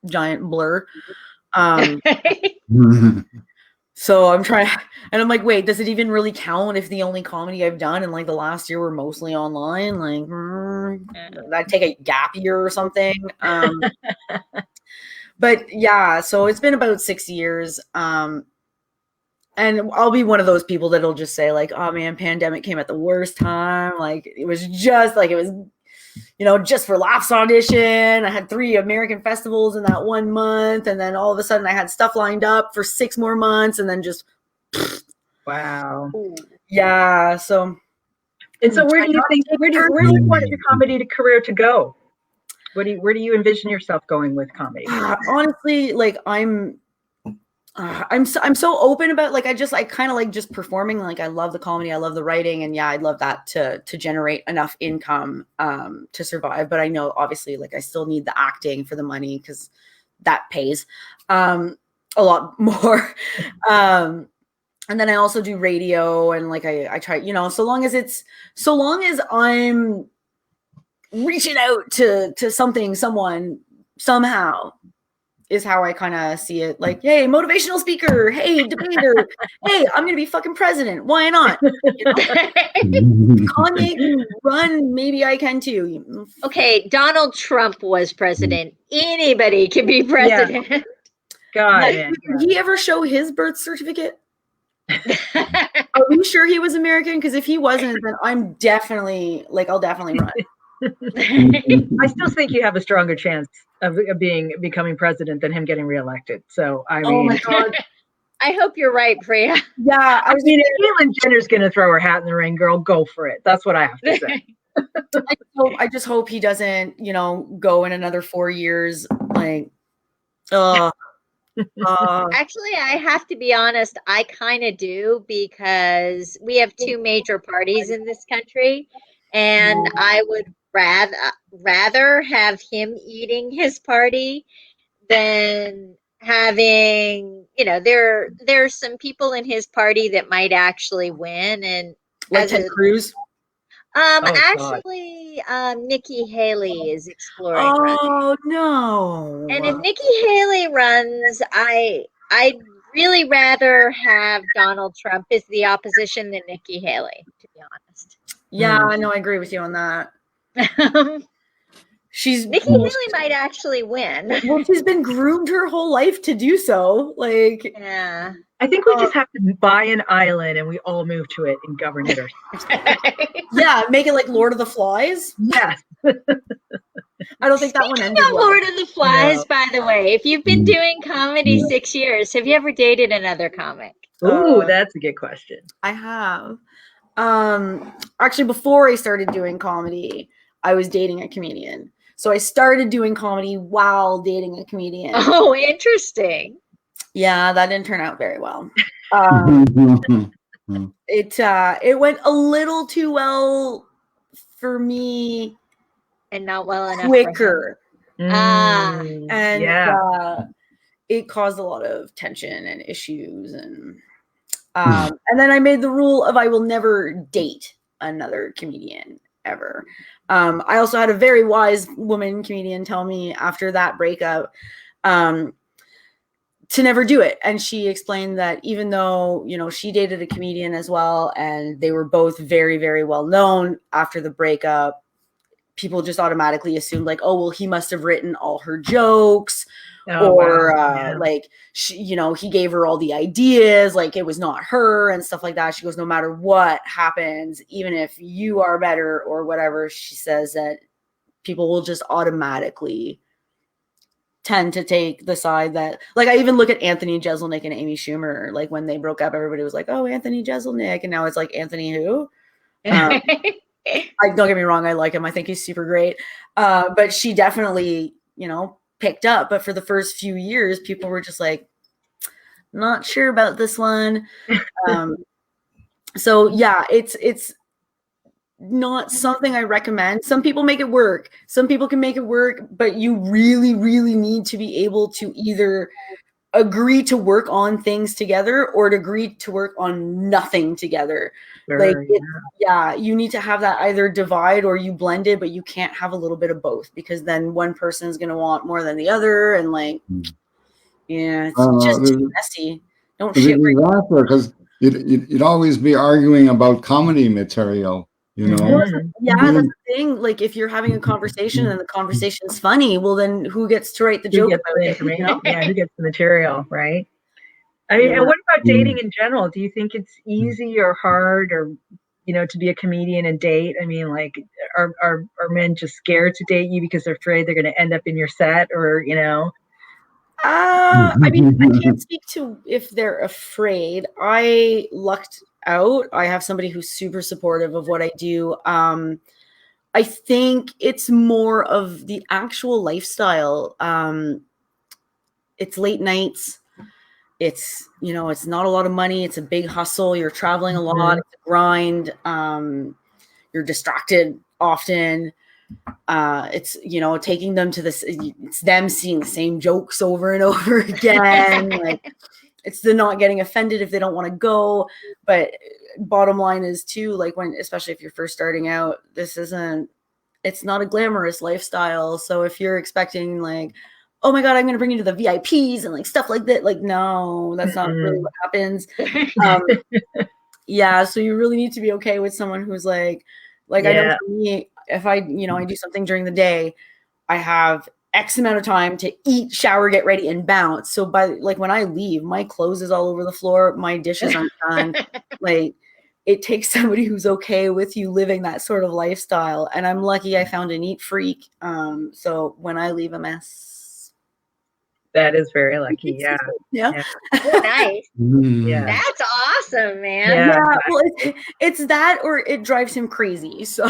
giant blur. So I'm trying, and I'm like, wait, does it even really count if the only comedy I've done in like the last year were mostly online? Like, I'd take a gap year or something. But yeah, so it's been about 6 years. And I'll be one of those people that'll just say like, oh man, pandemic came at the worst time. Like it was just like, it was, just for laughs audition. I had 3 American festivals in that 1 month. And then all of a sudden I had stuff lined up for 6 more months and then just. Wow. Yeah. So. And so where do you want your comedy career to go? Where do you envision yourself going with comedy? Honestly, like I'm so open about like I kind of like just performing. Like I love the comedy, I love the writing, and yeah, I'd love that to generate enough income to survive. But I know obviously like I still need the acting for the money because that pays a lot more. And then I also do radio and like I try, so long as I'm reaching out to someone somehow is how I kind of see it. Like, hey, motivational speaker. Hey, debater. Hey, I'm going to be fucking president. Why not? Kanye can run. Maybe I can too. Okay, Donald Trump was president. Anybody can be president. Yeah. God. Did he ever show his birth certificate? Are we sure he was American? Because if he wasn't, then I'll definitely run. I still think you have a stronger chance of becoming president than him getting reelected. So I mean, oh my God. I hope you're right, Priya. Yeah, I mean, if Caitlyn Jenner's going to throw her hat in the ring, girl, go for it. That's what I have to say. I just hope he doesn't, go in another 4 years. Like, actually, I have to be honest. I kind of do because we have 2 major parties in this country, and I would rather have him eating his party than having, there's some people in his party that might actually win. And like Ted Cruz. Nikki Haley is exploring running. Oh no! And if Nikki Haley runs, I'd really rather have Donald Trump as the opposition than Nikki Haley, to be honest. Yeah, I know. I agree with you on that. Nikki Haley might actually win. Well, she's been groomed her whole life to do so. Like, yeah. I think we just have to buy an island and we all move to it and govern it ourselves. Yeah, make it like Lord of the Flies. Yes. I don't think that one ended well. Lord of the Flies, by the way. If you've been doing comedy 6 years, have you ever dated another comic? Ooh, that's a good question. I have. Actually, before I started doing comedy, I was dating a comedian. So I started doing comedy while dating a comedian. Oh, interesting. Yeah, that didn't turn out very well. It went a little too well for me. And not well enough. Quicker. And it caused a lot of tension and issues. And then I made the rule of I will never date another comedian ever. I also had a very wise woman comedian tell me after that breakup to never do it. And she explained that even though, she dated a comedian as well, and they were both very, very well known after the breakup, people just automatically assumed like, oh, well, he must have written all her jokes. Like, he gave her all the ideas, like it was not her and stuff like that. She goes, no matter what happens, even if you are better or whatever, she says that people will just automatically tend to take the side that, like, I even look at Anthony Jeselnik and Amy Schumer. Like, when they broke up, everybody was like, oh, Anthony Jeselnik. And now it's like, Anthony who? Don't get me wrong, I like him. I think he's super great. But she definitely, picked up. But for the first few years, people were just like, not sure about this one. So yeah, it's not something I recommend. Some people make it work. Some people can make it work, but you really, really need to be able to either agree to work on things together or to agree to work on nothing together. Sure, you need to have that either divide or you blend it, but you can't have a little bit of both, because then one person's going to want more than the other. And it's just too messy. Don't shit. Because you'd always be arguing about comedy material. That's the thing. Like, if you're having a conversation and the conversation's funny, well, then who gets to write the joke about it? Yeah, who gets the material, right? I mean, and what about dating in general? Do you think it's easy or hard, or to be a comedian and date? I mean, like, are men just scared to date you because they're afraid they're going to end up in your set, or I mean, I can't speak to if they're afraid. I lucked out. I have somebody who's super supportive of what I do. I think it's more of the actual lifestyle. It's late nights. It's, it's not a lot of money. It's a big hustle. You're traveling a lot. It's a grind. You're distracted often. It's, taking them to this, it's them seeing the same jokes over and over again. Like, it's the not getting offended if they don't want to go. But bottom line is too, like, especially if you're first starting out, it's not a glamorous lifestyle. So if you're expecting, like, oh my God, I'm going to bring you to the VIPs and like stuff like that, like, no, that's not really what happens. So you really need to be okay with someone who's like I know for me, if I do something during the day, I have X amount of time to eat, shower, get ready, and bounce. So when I leave, my clothes is all over the floor. My dishes aren't done. Like, it takes somebody who's okay with you living that sort of lifestyle. And I'm lucky I found a neat freak. So when I leave a mess. That is very lucky. Yeah. Oh, nice. Yeah. That's awesome, man. Yeah. Well, it's that, or it drives him crazy. So.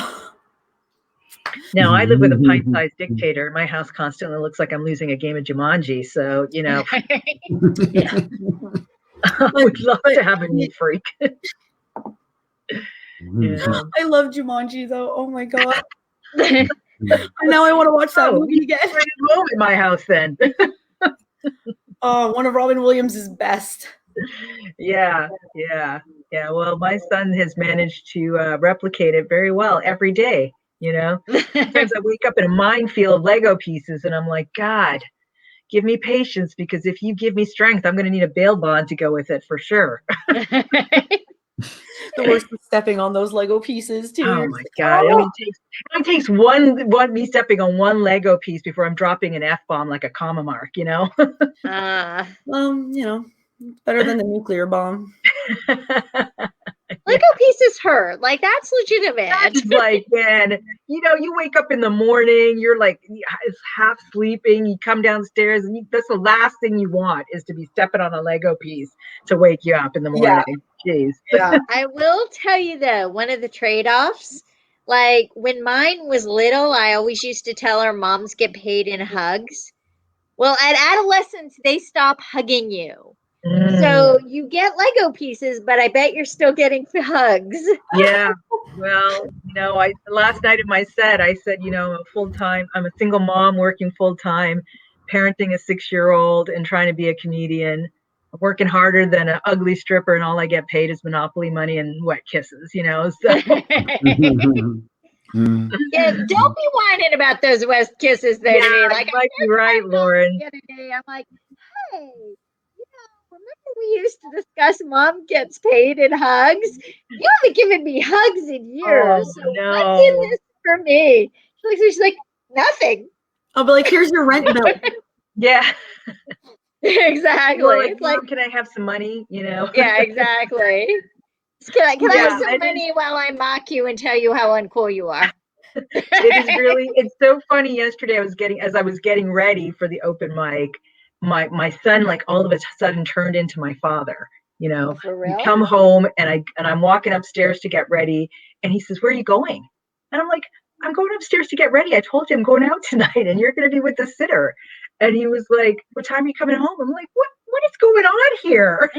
Now, I live with a pint-sized dictator. My house constantly looks like I'm losing a game of Jumanji. So, I would love to have a neat freak. I love Jumanji, though. Oh, my God. Now I want to watch that movie again. Home in my house, then. Oh, one of Robin Williams' best. Yeah. Well, my son has managed to replicate it very well every day. Sometimes I wake up in a minefield of Lego pieces and I'm like, God, give me patience, because if you give me strength, I'm going to need a bail bond to go with it for sure. The worst is stepping on those Lego pieces too. Oh my God. I mean, it takes one me stepping on one Lego piece before I'm dropping an F-bomb like a comma mark, better than the nuclear bomb. Lego pieces hurt. Like, that's legitimate. That's like, man, you wake up in the morning, you're like half sleeping, you come downstairs, and that's the last thing you want, is to be stepping on a Lego piece to wake you up in the morning. Yeah. Jeez. Yeah. I will tell you, though, one of the trade-offs, like, when mine was little, I always used to tell her moms get paid in hugs. Well, at adolescence, they stop hugging you. So you get Lego pieces, but I bet you're still getting hugs. Yeah. Well, last night at my set, I said, I'm a single mom working full time, parenting a 6-year-old and trying to be a comedian. I'm working harder than an ugly stripper, and all I get paid is Monopoly money and wet kisses, So. Yeah, don't be whining about those wet kisses there to me. Like, you might be right, Lauren. The other day, I'm like, hey, remember we used to discuss mom gets paid in hugs? You haven't given me hugs in years. Oh, so no. What's in this for me? She's like, nothing. I'll be like, here's your rent bill. Yeah. Exactly. Well, it's like, can I have some money? Yeah, exactly. Can I have some money while I mock you and tell you how uncool you are? It is really, it's so funny. Yesterday as I was getting ready for the open mic, my son, like, all of a sudden turned into my father. For We real? come home and I'm walking upstairs to get ready, and he says, "Where are you going?" And I'm like, "I'm going upstairs to get ready. I told you I'm going out tonight, and you're going to be with the sitter." And he was like, "What time are you coming home?" I'm like, what is going on here?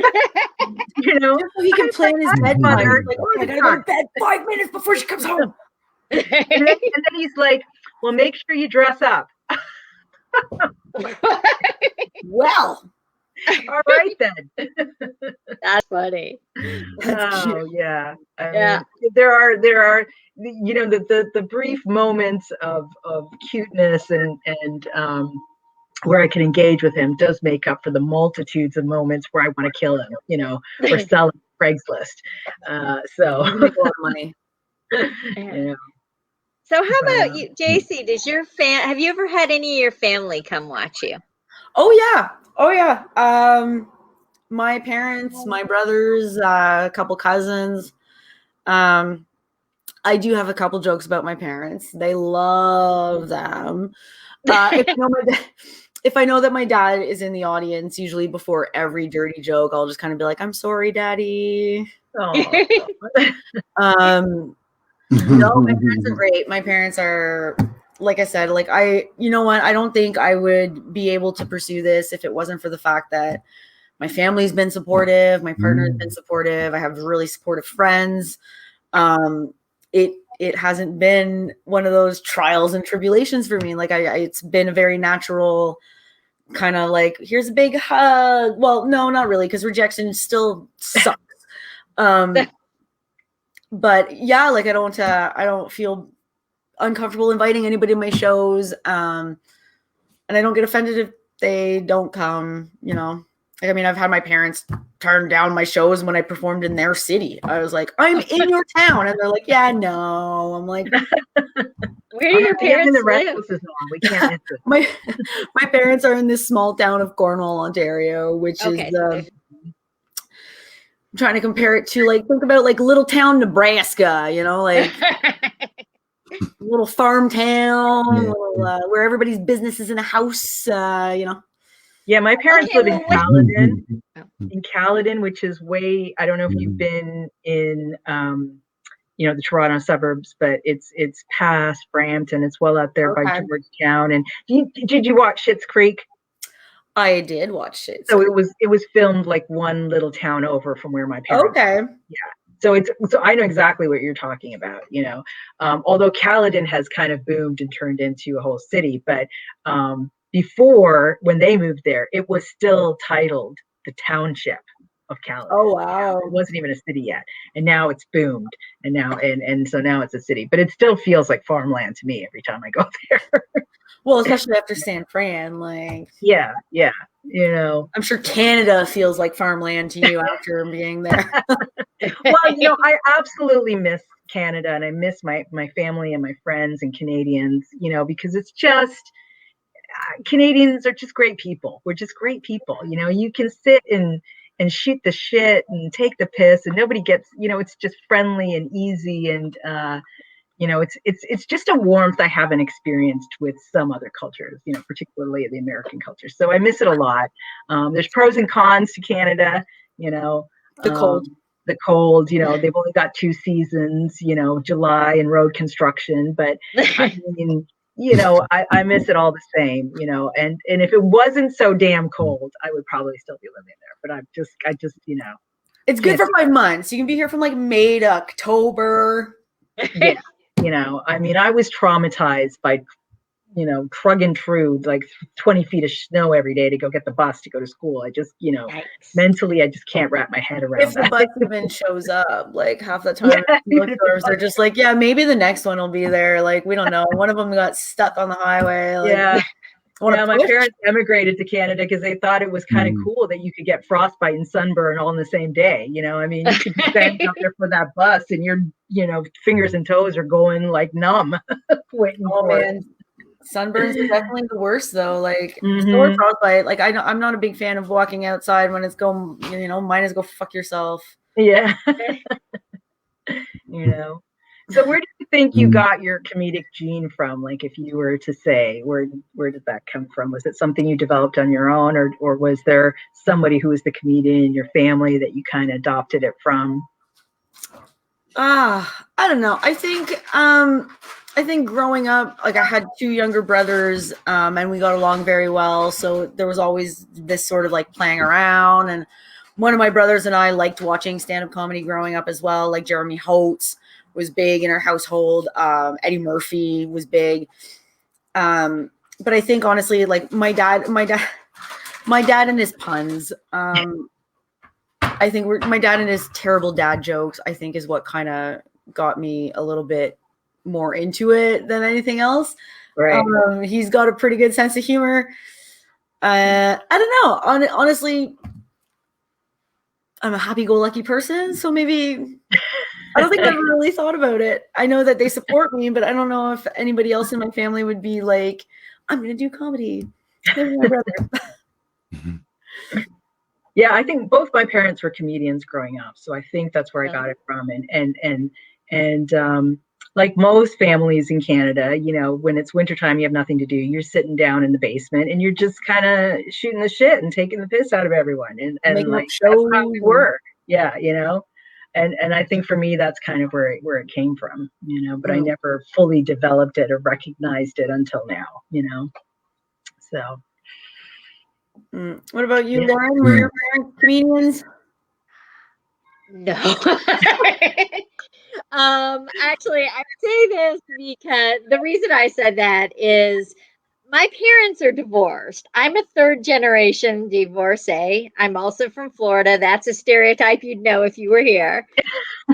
Just so he can plan his bedtime. Mother, Like, okay, I gotta go to bed 5 minutes before she comes home. and then he's like, "Well, make sure you dress up." Well, all right then. That's funny. Oh yeah. Yeah. There are the brief moments of cuteness and where I can engage with him does make up for the multitudes of moments where I want to kill him, or sell him Craigslist. So you make a lot of money. So how about you, JC? Have you ever had any of your family come watch you? Oh yeah. My parents, my brothers, a couple cousins. I do have a couple jokes about my parents. They love them. If I know that my dad is in the audience, usually before every dirty joke, I'll just kind of be like, "I'm sorry, Daddy." No, my parents are great. My parents are, like I said, like I don't think I would be able to pursue this if it wasn't for the fact that my family's been supportive, my partner's been supportive, I have really supportive friends. It hasn't been one of those trials and tribulations for me. Like it's been a very natural kind of like, here's a big hug. Well, no, not really, because rejection still sucks. But yeah, like I don't feel uncomfortable inviting anybody to my shows. And I don't get offended if they don't come, Like, I mean, I've had my parents turn down my shows when I performed in their city. I was like, "I'm in your town." And they're like, "Yeah, no." I'm like, where do your parents live? We can't miss it. My parents are in this small town of Cornwall, Ontario, which is I'm trying to compare it to, like, think about like little town Nebraska, like little farm town, where everybody's business is in a house, Yeah, my parents live in Caledon. In Caledon, which is way, I don't know if you've been in the Toronto suburbs, but it's past Brampton. It's well out there by Georgetown. And did you watch Schitt's Creek? I did watch it. So it was filmed like one little town over from where my parents live. Yeah. So I know exactly what you're talking about, although Caledon has kind of boomed and turned into a whole city, but before, when they moved there, it was still titled the Township of Caledon. Oh wow. It wasn't even a city yet. And now it's boomed. And now so now it's a city. But it still feels like farmland to me every time I go there. Well, especially after San Fran, like yeah. I'm sure Canada feels like farmland to you after being there. Well, I absolutely miss Canada, and I miss my family and my friends and Canadians, because it's just Canadians are just great people. We're just great people. You can sit and shoot the shit and take the piss, and nobody gets, it's just friendly and easy, and it's just a warmth I haven't experienced with some other cultures, particularly the American culture. So I miss it a lot. There's pros and cons to Canada, the cold. The cold, they've only got 2 seasons, July and road construction, but I mean, I miss it all the same, and if it wasn't so damn cold, I would probably still be living there. But I just, it's good for 5 months. You can be here from like May to October. Yeah. I mean, I was traumatized by, trudging through like 20 feet of snow every day to go get the bus to go to school. I just, mentally, I just can't wrap my head around if the bus even shows up, like half the time they're just like, yeah, maybe the next one will be there. Like, we don't know. One of them got stuck on the highway. Like, my parents emigrated to Canada because they thought it was kind of cool that you could get frostbite and sunburn all in the same day. I mean, you could be standing out there for that bus and your, fingers and toes are going like numb. Waiting for it. Sunburns are definitely the worst though. Like or frostbite. Like I'm not a big fan of walking outside when it's going, might as go fuck yourself. Yeah. So where do you think you got your comedic gene from? Like, if you were to say, where did that come from? Was it something you developed on your own, or was there somebody who was the comedian in your family that you kind of adopted it from? I don't know. I think growing up, like, I had 2 younger brothers, and we got along very well. So there was always this sort of like playing around. And one of my brothers and I liked watching stand-up comedy growing up as well. Like Jeremy Holtz was big in our household. Eddie Murphy was big. But I think honestly, like my dad and his puns. I think my dad and his terrible dad jokes, I think, is what kind of got me a little bit more into it than anything else. Right. He's got a pretty good sense of humor. I don't know. Honestly, I'm a happy-go-lucky person, so maybe I don't think I've really thought about it. I know that they support me, but I don't know if anybody else in my family would be like, I'm going to do comedy. Maybe my brother. Yeah, I think both my parents were comedians growing up, so I think that's where I got it from. And like most families in Canada, you know, when it's wintertime, you have nothing to do. You're sitting down in the basement and you're just kind of shooting the shit and taking the piss out of everyone. And like, that's how we were. Yeah, you know. And I think for me, that's kind of where it came from, you know, but I never fully developed it or recognized it until now, you know. So. What about you, Lauren? Were your parents comedians? No. Actually, I would say this because the reason I said that is my parents are divorced. I'm a 3rd generation divorcee. I'm also from Florida. That's a stereotype you'd know if you were here.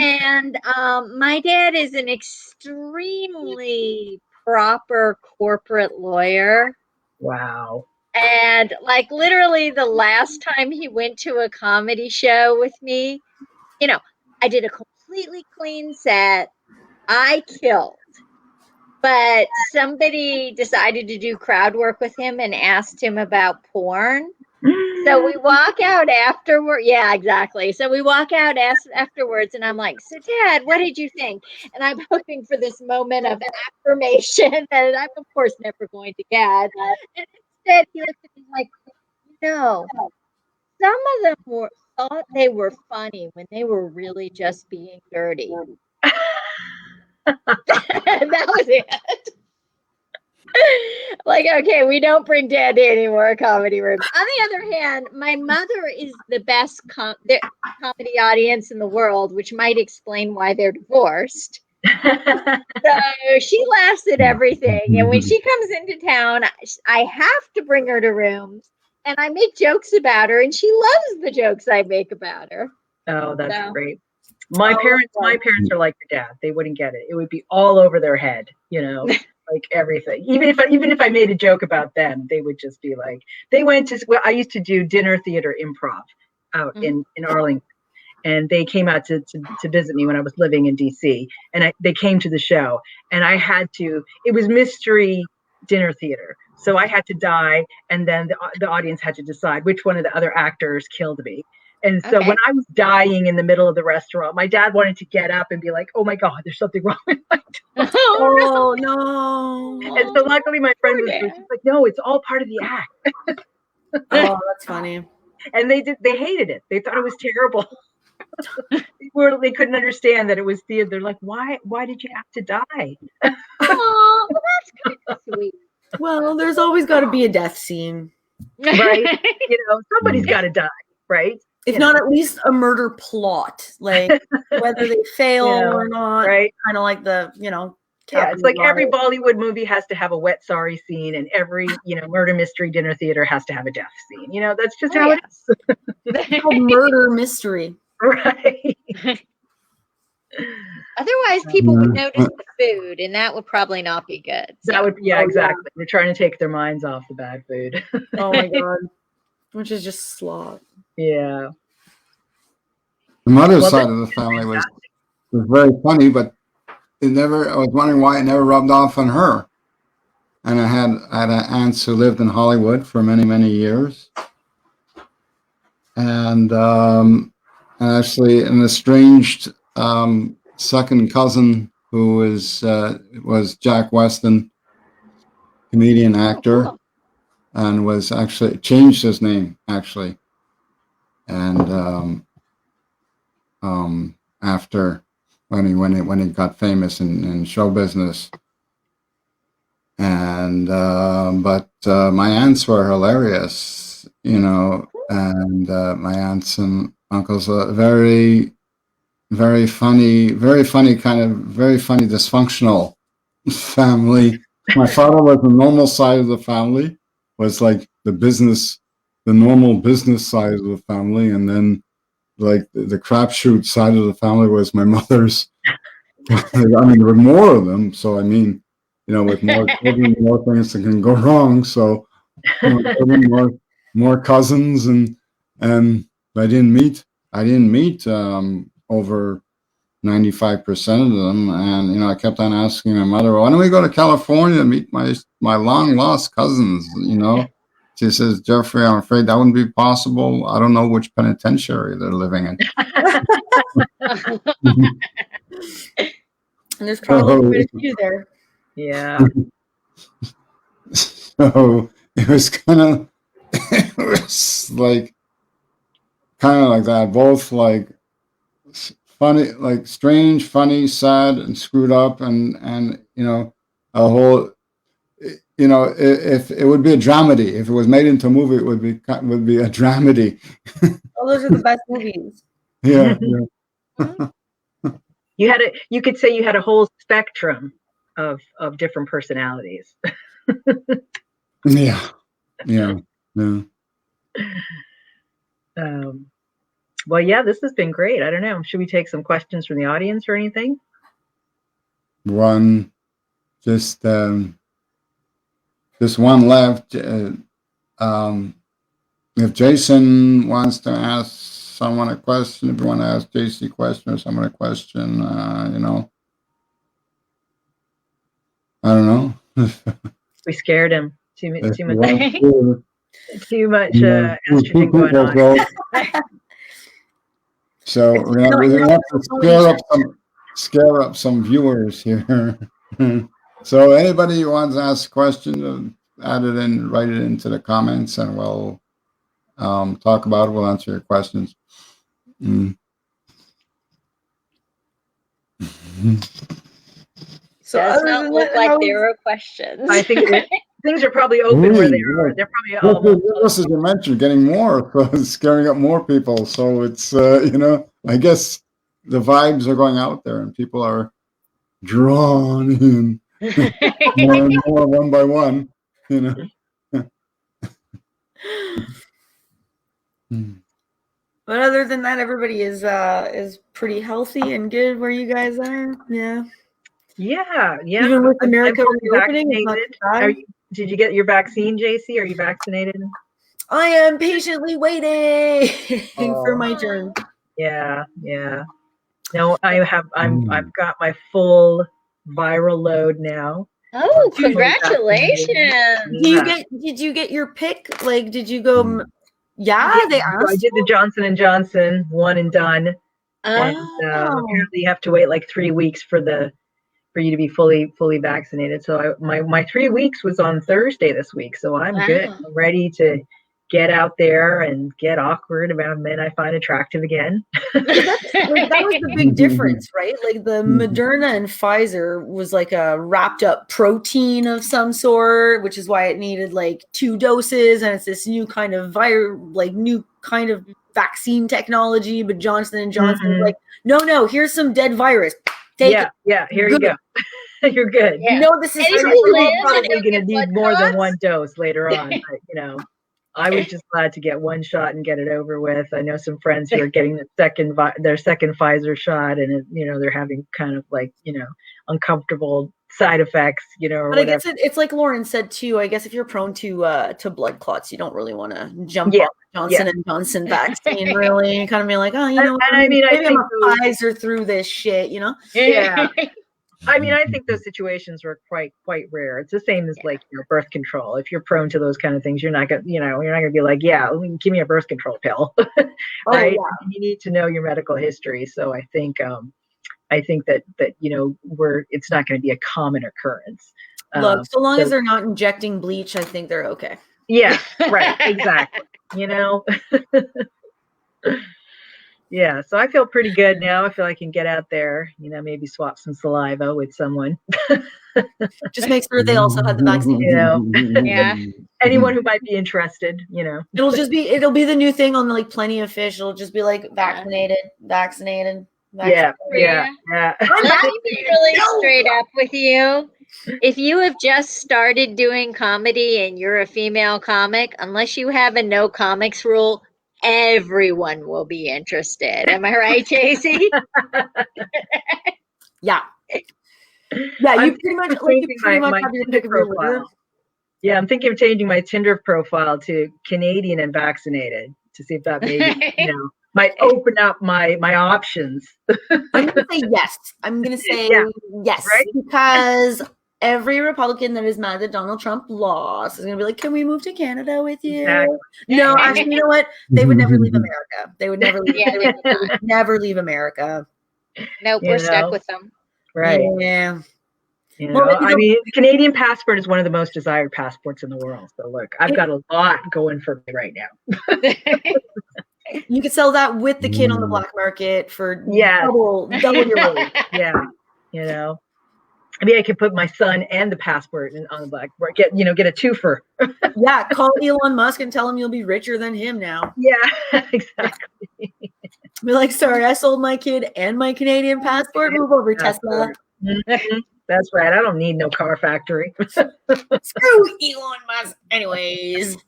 And my dad is an extremely proper corporate lawyer. Wow. And like literally the last time he went to a comedy show with me, you know, I did a completely clean set. I killed. But somebody decided to do crowd work with him and asked him about porn. So we walk out afterward. Yeah, exactly. So we walk out afterwards and I'm like, so Dad, what did you think? And I'm hoping for this moment of affirmation that I'm, of course, never going to get. And instead, he looked at me like, you know, some of them thought they were funny when they were really just being dirty. That was it. Like, okay, we don't bring Dad to any more comedy rooms. On the other hand, my mother is the best comedy audience in the world, which might explain why they're divorced. So she laughs at everything. And when she comes into town, I have to bring her to rooms. And I make jokes about her, and she loves the jokes I make about her. Oh, that's great. My parents are like your dad. They wouldn't get it. It would be all over their head, you know, like everything. Even if I made a joke about them, they would just be like, they went to, well, I used to do dinner theater improv out in Arlington. And they came out to visit me when I was living in DC. And they came to the show. And I had to, it was mystery dinner theater. So I had to die. And then the audience had to decide which one of the other actors killed me. And so when I was dying in the middle of the restaurant, my dad wanted to get up and be like, oh my God, there's something wrong with my dog. Oh, no. And so luckily my friend was just like, no, it's all part of the act. Oh, that's funny. And they hated it. They thought it was terrible. They couldn't understand that it was theater. They're like, why did you have to die? Oh, well, that's kind of sweet. Well, there's always got to be a death scene. Right? You know, somebody's got to die, right? If not at least a murder plot, like whether they fail or not, right? Kind of like the, you know, it's like every Bollywood movie has to have a wet sorry scene, and every, you know, murder mystery dinner theater has to have a death scene. You know, that's just how it is. It's called murder mystery, right? Otherwise, people would notice the food, and that would probably not be good. So. That would, exactly. They're trying to take their minds off the bad food. Oh my God, which is just slop. Yeah. The mother's side of the family was very funny, but I was wondering why it never rubbed off on her. And I had aunts who lived in Hollywood for many, many years. And actually an estranged second cousin who was Jack Weston, comedian, actor, cool. and was actually changed his name actually, and after when he got famous in show business. And but my aunts were hilarious, you know, and my aunts and uncles are very funny, very funny dysfunctional family. My father was the normal side of the family, was like the normal business side of the family, and then like the crapshoot side of the family was my mother's. I mean, there were more of them, so I mean, you know, with more children, more things that can go wrong. So more cousins, and I didn't meet over 95% of them, and you know, I kept on asking my mother, "Why don't we go to California to meet my long lost cousins?" You know, she says, "Jeffrey, I'm afraid that wouldn't be possible. I don't know which penitentiary they're living in." And there's probably quite a few there. Yeah. So it was it was like kind of like that, both like funny, like strange, funny, sad, and screwed up, and you know, a whole, you know, if it would be a dramedy, if it was made into a movie, it would be a dramedy. Oh, those are the best movies. Yeah. You could say you had a whole spectrum of different personalities. Yeah. Well, yeah, this has been great. I don't know. Should we take some questions from the audience or anything? Just one left. If Jason wants to ask someone a question, if you want to ask JC a question or someone a question, you know, I don't know. We scared him. Too much estrogen going on. So we have to scare up some viewers here. So anybody who wants to ask a question, add it in, write it into the comments, and we'll talk about it. We'll answer your questions. So does not look like there were questions. I think things are probably open where they are. They're probably all. As you mentioned, getting more, so it's scaring up more people. So it's you know, I guess the vibes are going out there, and people are drawn in more and more, one by one. You know. But other than that, everybody is pretty healthy and good where you guys are. Yeah. Yeah. Even with America reopening, did you get your vaccine, JC? Are you vaccinated? I am patiently waiting for my turn. Yeah. No, I've got my full viral load now. Oh, congratulations! Did you get your pick? Like, did you go? Yeah, they asked. I did the Johnson & Johnson one and done. And apparently you have to wait like 3 weeks for you to be fully vaccinated. So my 3 weeks was on Thursday this week. So I'm good. I'm ready to get out there and get awkward about men I find attractive again. That was the big difference, right? Like the Moderna and Pfizer was like a wrapped up protein of some sort, which is why it needed like 2 doses, and it's this new kind of new kind of vaccine technology. But Johnson & Johnson is like, no, here's some dead virus. Take it. Yeah, here you go. You're good. Yeah. You know, this is probably going to need more than 1 dose later on. But, you know, I was just glad to get 1 shot and get it over with. I know some friends who are getting their second Pfizer shot, and you know, they're having kind of like, you know, uncomfortable side effects, you know. Or but I guess it's like Lauren said too. I guess if you're prone to blood clots, you don't really want to jump on Johnson & Johnson vaccine. Really, kind of be like, oh, you know, I think I'm a Pfizer through this shit, you know. Yeah. I mean, I think those situations were quite rare. It's the same as like your birth control. If you're prone to those kind of things, you're not gonna be like, yeah, give me a birth control pill, right? You need to know your medical history. So I think, I think that it's not going to be a common occurrence. Look, so long as they're not injecting bleach, I think they're okay. Yeah, right, exactly. Yeah, so I feel pretty good now. I feel I can get out there, maybe swap some saliva with someone. Just make sure they also had the vaccine. Yeah. Anyone who might be interested, It'll be the new thing on like Plenty of Fish. It'll just be like vaccinated. Yeah. Let me be really straight up with you. If you have just started doing comedy and you're a female comic, unless you have a no comics rule, everyone will be interested. Am I right, Casey? Yeah. Yeah, you pretty much have your pick of your litter. Yeah, I'm thinking of changing my Tinder profile to Canadian and vaccinated to see if that maybe might open up my options. I'm gonna say yes. Yes, right? Because every Republican that is mad that Donald Trump lost is gonna be like, "Can we move to Canada with you?" Exactly. No, actually, you know what? They would never leave America. They would never leave. They would never leave America. Nope, we're stuck with them. Right. Yeah. I mean, Canadian passport is one of the most desired passports in the world. So look, I've got a lot going for me right now. You could sell that with the kid on the black market for double your rate. Yeah. I mean, I could put my son and the passport on the black market. Get a twofer. Yeah, call Elon Musk and tell him you'll be richer than him now. Yeah, exactly. Be like, sorry, I sold my kid and my Canadian passport. Move over, Tesla. Mm-hmm. That's right. I don't need no car factory. Screw Elon Musk. Anyways,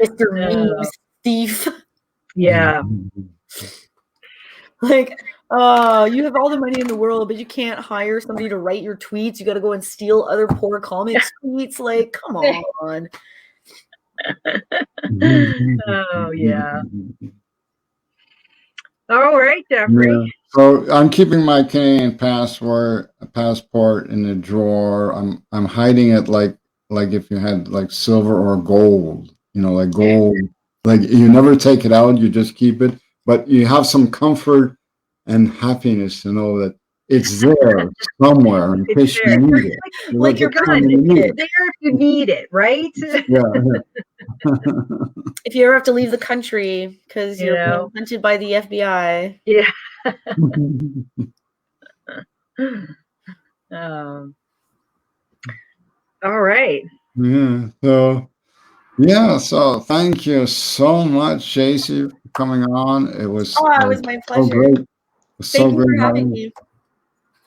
Mr. Memes thief. Yeah. Like, you have all the money in the world, but you can't hire somebody to write your tweets. You got to go and steal other poor comics' tweets. Like, come on. Oh, yeah. All right, Jeffrey. Yeah. So I'm keeping my Canadian passport in the drawer. I'm hiding it like if you had like silver or gold, like gold. Like you never take it out, you just keep it, but you have some comfort and happiness to know that it's there somewhere in case you need it. Like you're gonna it's there if you need it, right? Yeah. If you ever have to leave the country because you're being hunted by the FBI. Yeah. All right. So thank you so much, JC, for coming on. It was my pleasure. So great. It was Thank you for having me.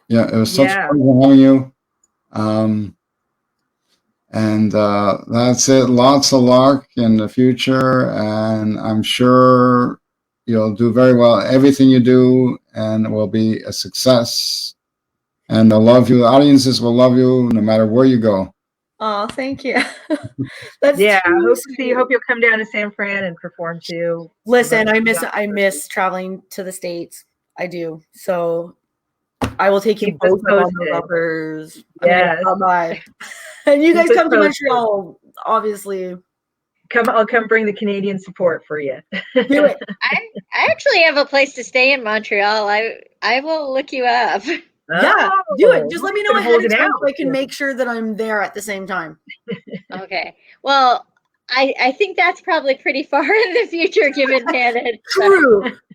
Yeah, it was such a pleasure having you. And that's it. Lots of luck in the future, and I'm sure you'll do very well. Everything you do, and it will be a success. And they'll love you. The audiences will love you no matter where you go. Oh, thank you. I hope you'll come down to San Fran and perform too. Listen, I miss traveling to the States. I do. So I will take you both on the uppers. Yes. Bye. And you guys come to Montreal, obviously. I'll come bring the Canadian support for you. Do it. I actually have a place to stay in Montreal. I will look you up. Yeah, do it. Just let me know ahead of time so I can make sure that I'm there at the same time. Okay. Well, I think that's probably pretty far in the future given Canada.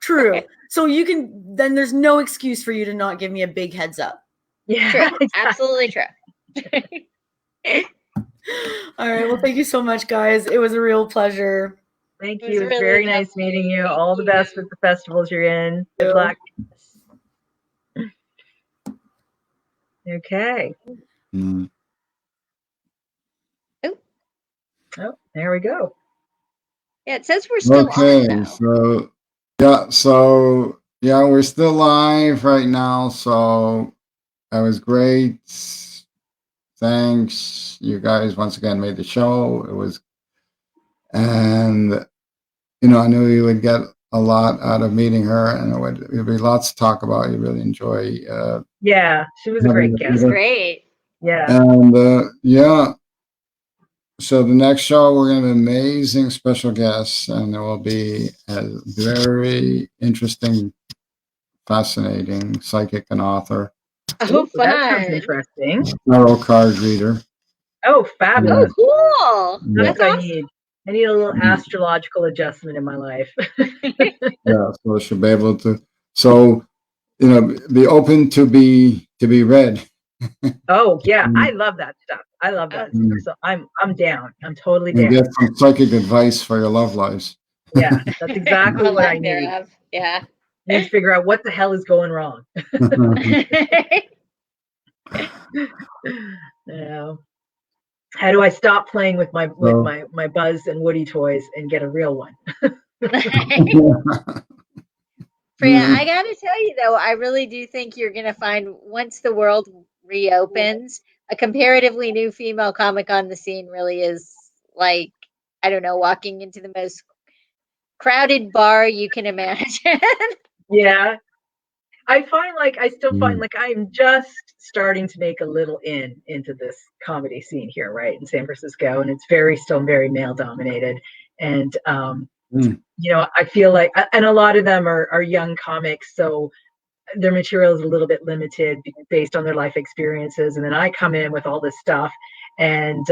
True. So then there's no excuse for you to not give me a big heads up. Yeah. True. Absolutely true. All right. Well, thank you so much, guys. It was a real pleasure. Thank you. It was very nice meeting you. All the best with the festivals you're in. Good luck. Okay. Oh, there we go. Yeah, it says we're still on now. So we're still live right now. So that was great. Thanks. You guys once again made the show. It was, and I knew you would get a lot out of meeting her, and it'd be lots to talk about. You really enjoy. She was a great guest. Great. Yeah. And so the next show we're going to have amazing special guests, and there will be a very interesting fascinating psychic and author. Oh, fun. That sounds interesting. Tarot card reader. Oh, fabulous. Oh, cool. That's That's what I need. I need a little astrological adjustment in my life. Yeah, so she'll be able to. So, be open to be read. Oh yeah, I love that stuff. I love that stuff. So I'm down. I'm totally And down. get some psychic advice for your love lives. Yeah, that's exactly what I need. Yeah. I need to figure out what the hell is going wrong. How do I stop playing with my Buzz and Woody toys and get a real one? Priya, I gotta tell you though, I really do think you're gonna find once the world reopens, a comparatively new female comic on the scene really is like, I don't know, walking into the most crowded bar you can imagine. Yeah. I still find like I'm just starting to make a little into this comedy scene here, right, in San Francisco, and it's still very male dominated, and I feel like, and a lot of them are young comics, so their material is a little bit limited based on their life experiences, and then I come in with all this stuff, and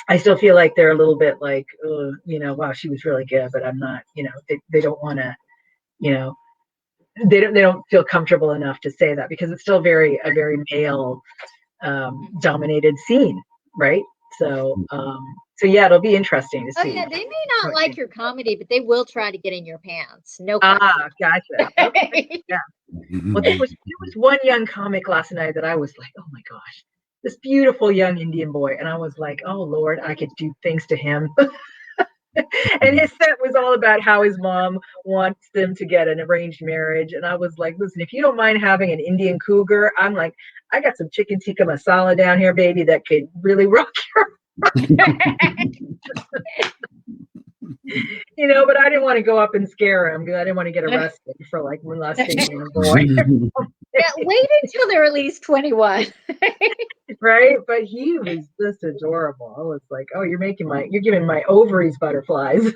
I still feel like they're a little bit like, wow, she was really good, but I'm not, they don't want to, they don't feel comfortable enough to say that because it's still a very male dominated scene, right? So yeah, it'll be interesting to see. Oh yeah, they may not like your comedy, but they will try to get in your pants. No question. Gotcha. Okay. Yeah. Well, there was one young comic last night that I was like, oh my gosh, this beautiful young Indian boy, and I was like, oh Lord, I could do things to him. And his set was all about how his mom wants them to get an arranged marriage. And I was like, listen, if you don't mind having an Indian cougar, I'm like, I got some chicken tikka masala down here, baby, that could really rock your but I didn't want to go up and scare him because I didn't want to get arrested for like molesting a boy. Yeah, wait until they're at least 21. Right? But he was just adorable. I was like, oh, you're giving my ovaries butterflies.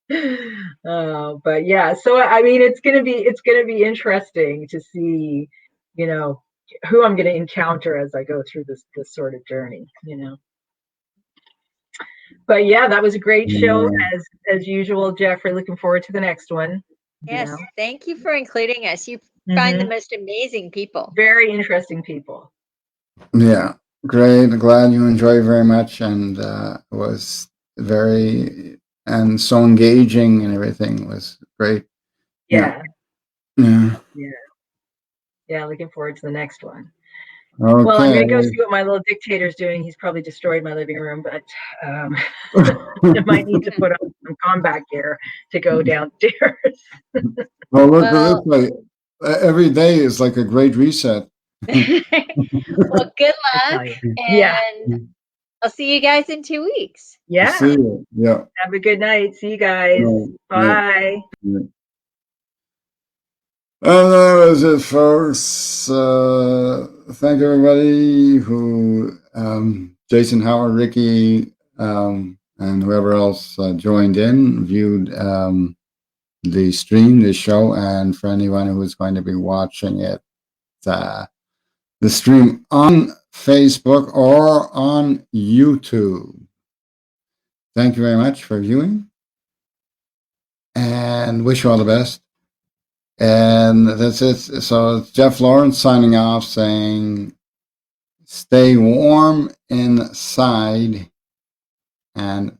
But yeah, so I mean, it's gonna be interesting to see, who I'm gonna encounter as I go through this sort of journey, But yeah, that was a great show as usual, Jeffrey. Looking forward to the next one. Yes, thank you for including us. You find the most amazing people. Very interesting people. Yeah, great. Glad you enjoyed very much, and it was and so engaging, and everything was great. Yeah. Looking forward to the next one. Okay. Well, I'm going to go see what my little dictator's doing. He's probably destroyed my living room, but I might need to put on some combat gear to go downstairs. Well, look at this way. Every day is like a great reset. Well, good luck. And I'll see you guys in 2 weeks. Yeah. See you. Yeah. Have a good night. See you guys. Bye. Yeah. And that was it, folks. Thank everybody who, Jason, Howard, Ricky, and whoever else joined in, viewed the stream, the show, and for anyone who is going to be watching it, the stream on Facebook or on YouTube. Thank you very much for viewing, and wish you all the best. And that's it. So it's Jeff Laurence signing off, saying, stay warm inside and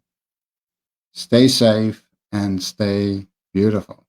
stay safe and stay beautiful.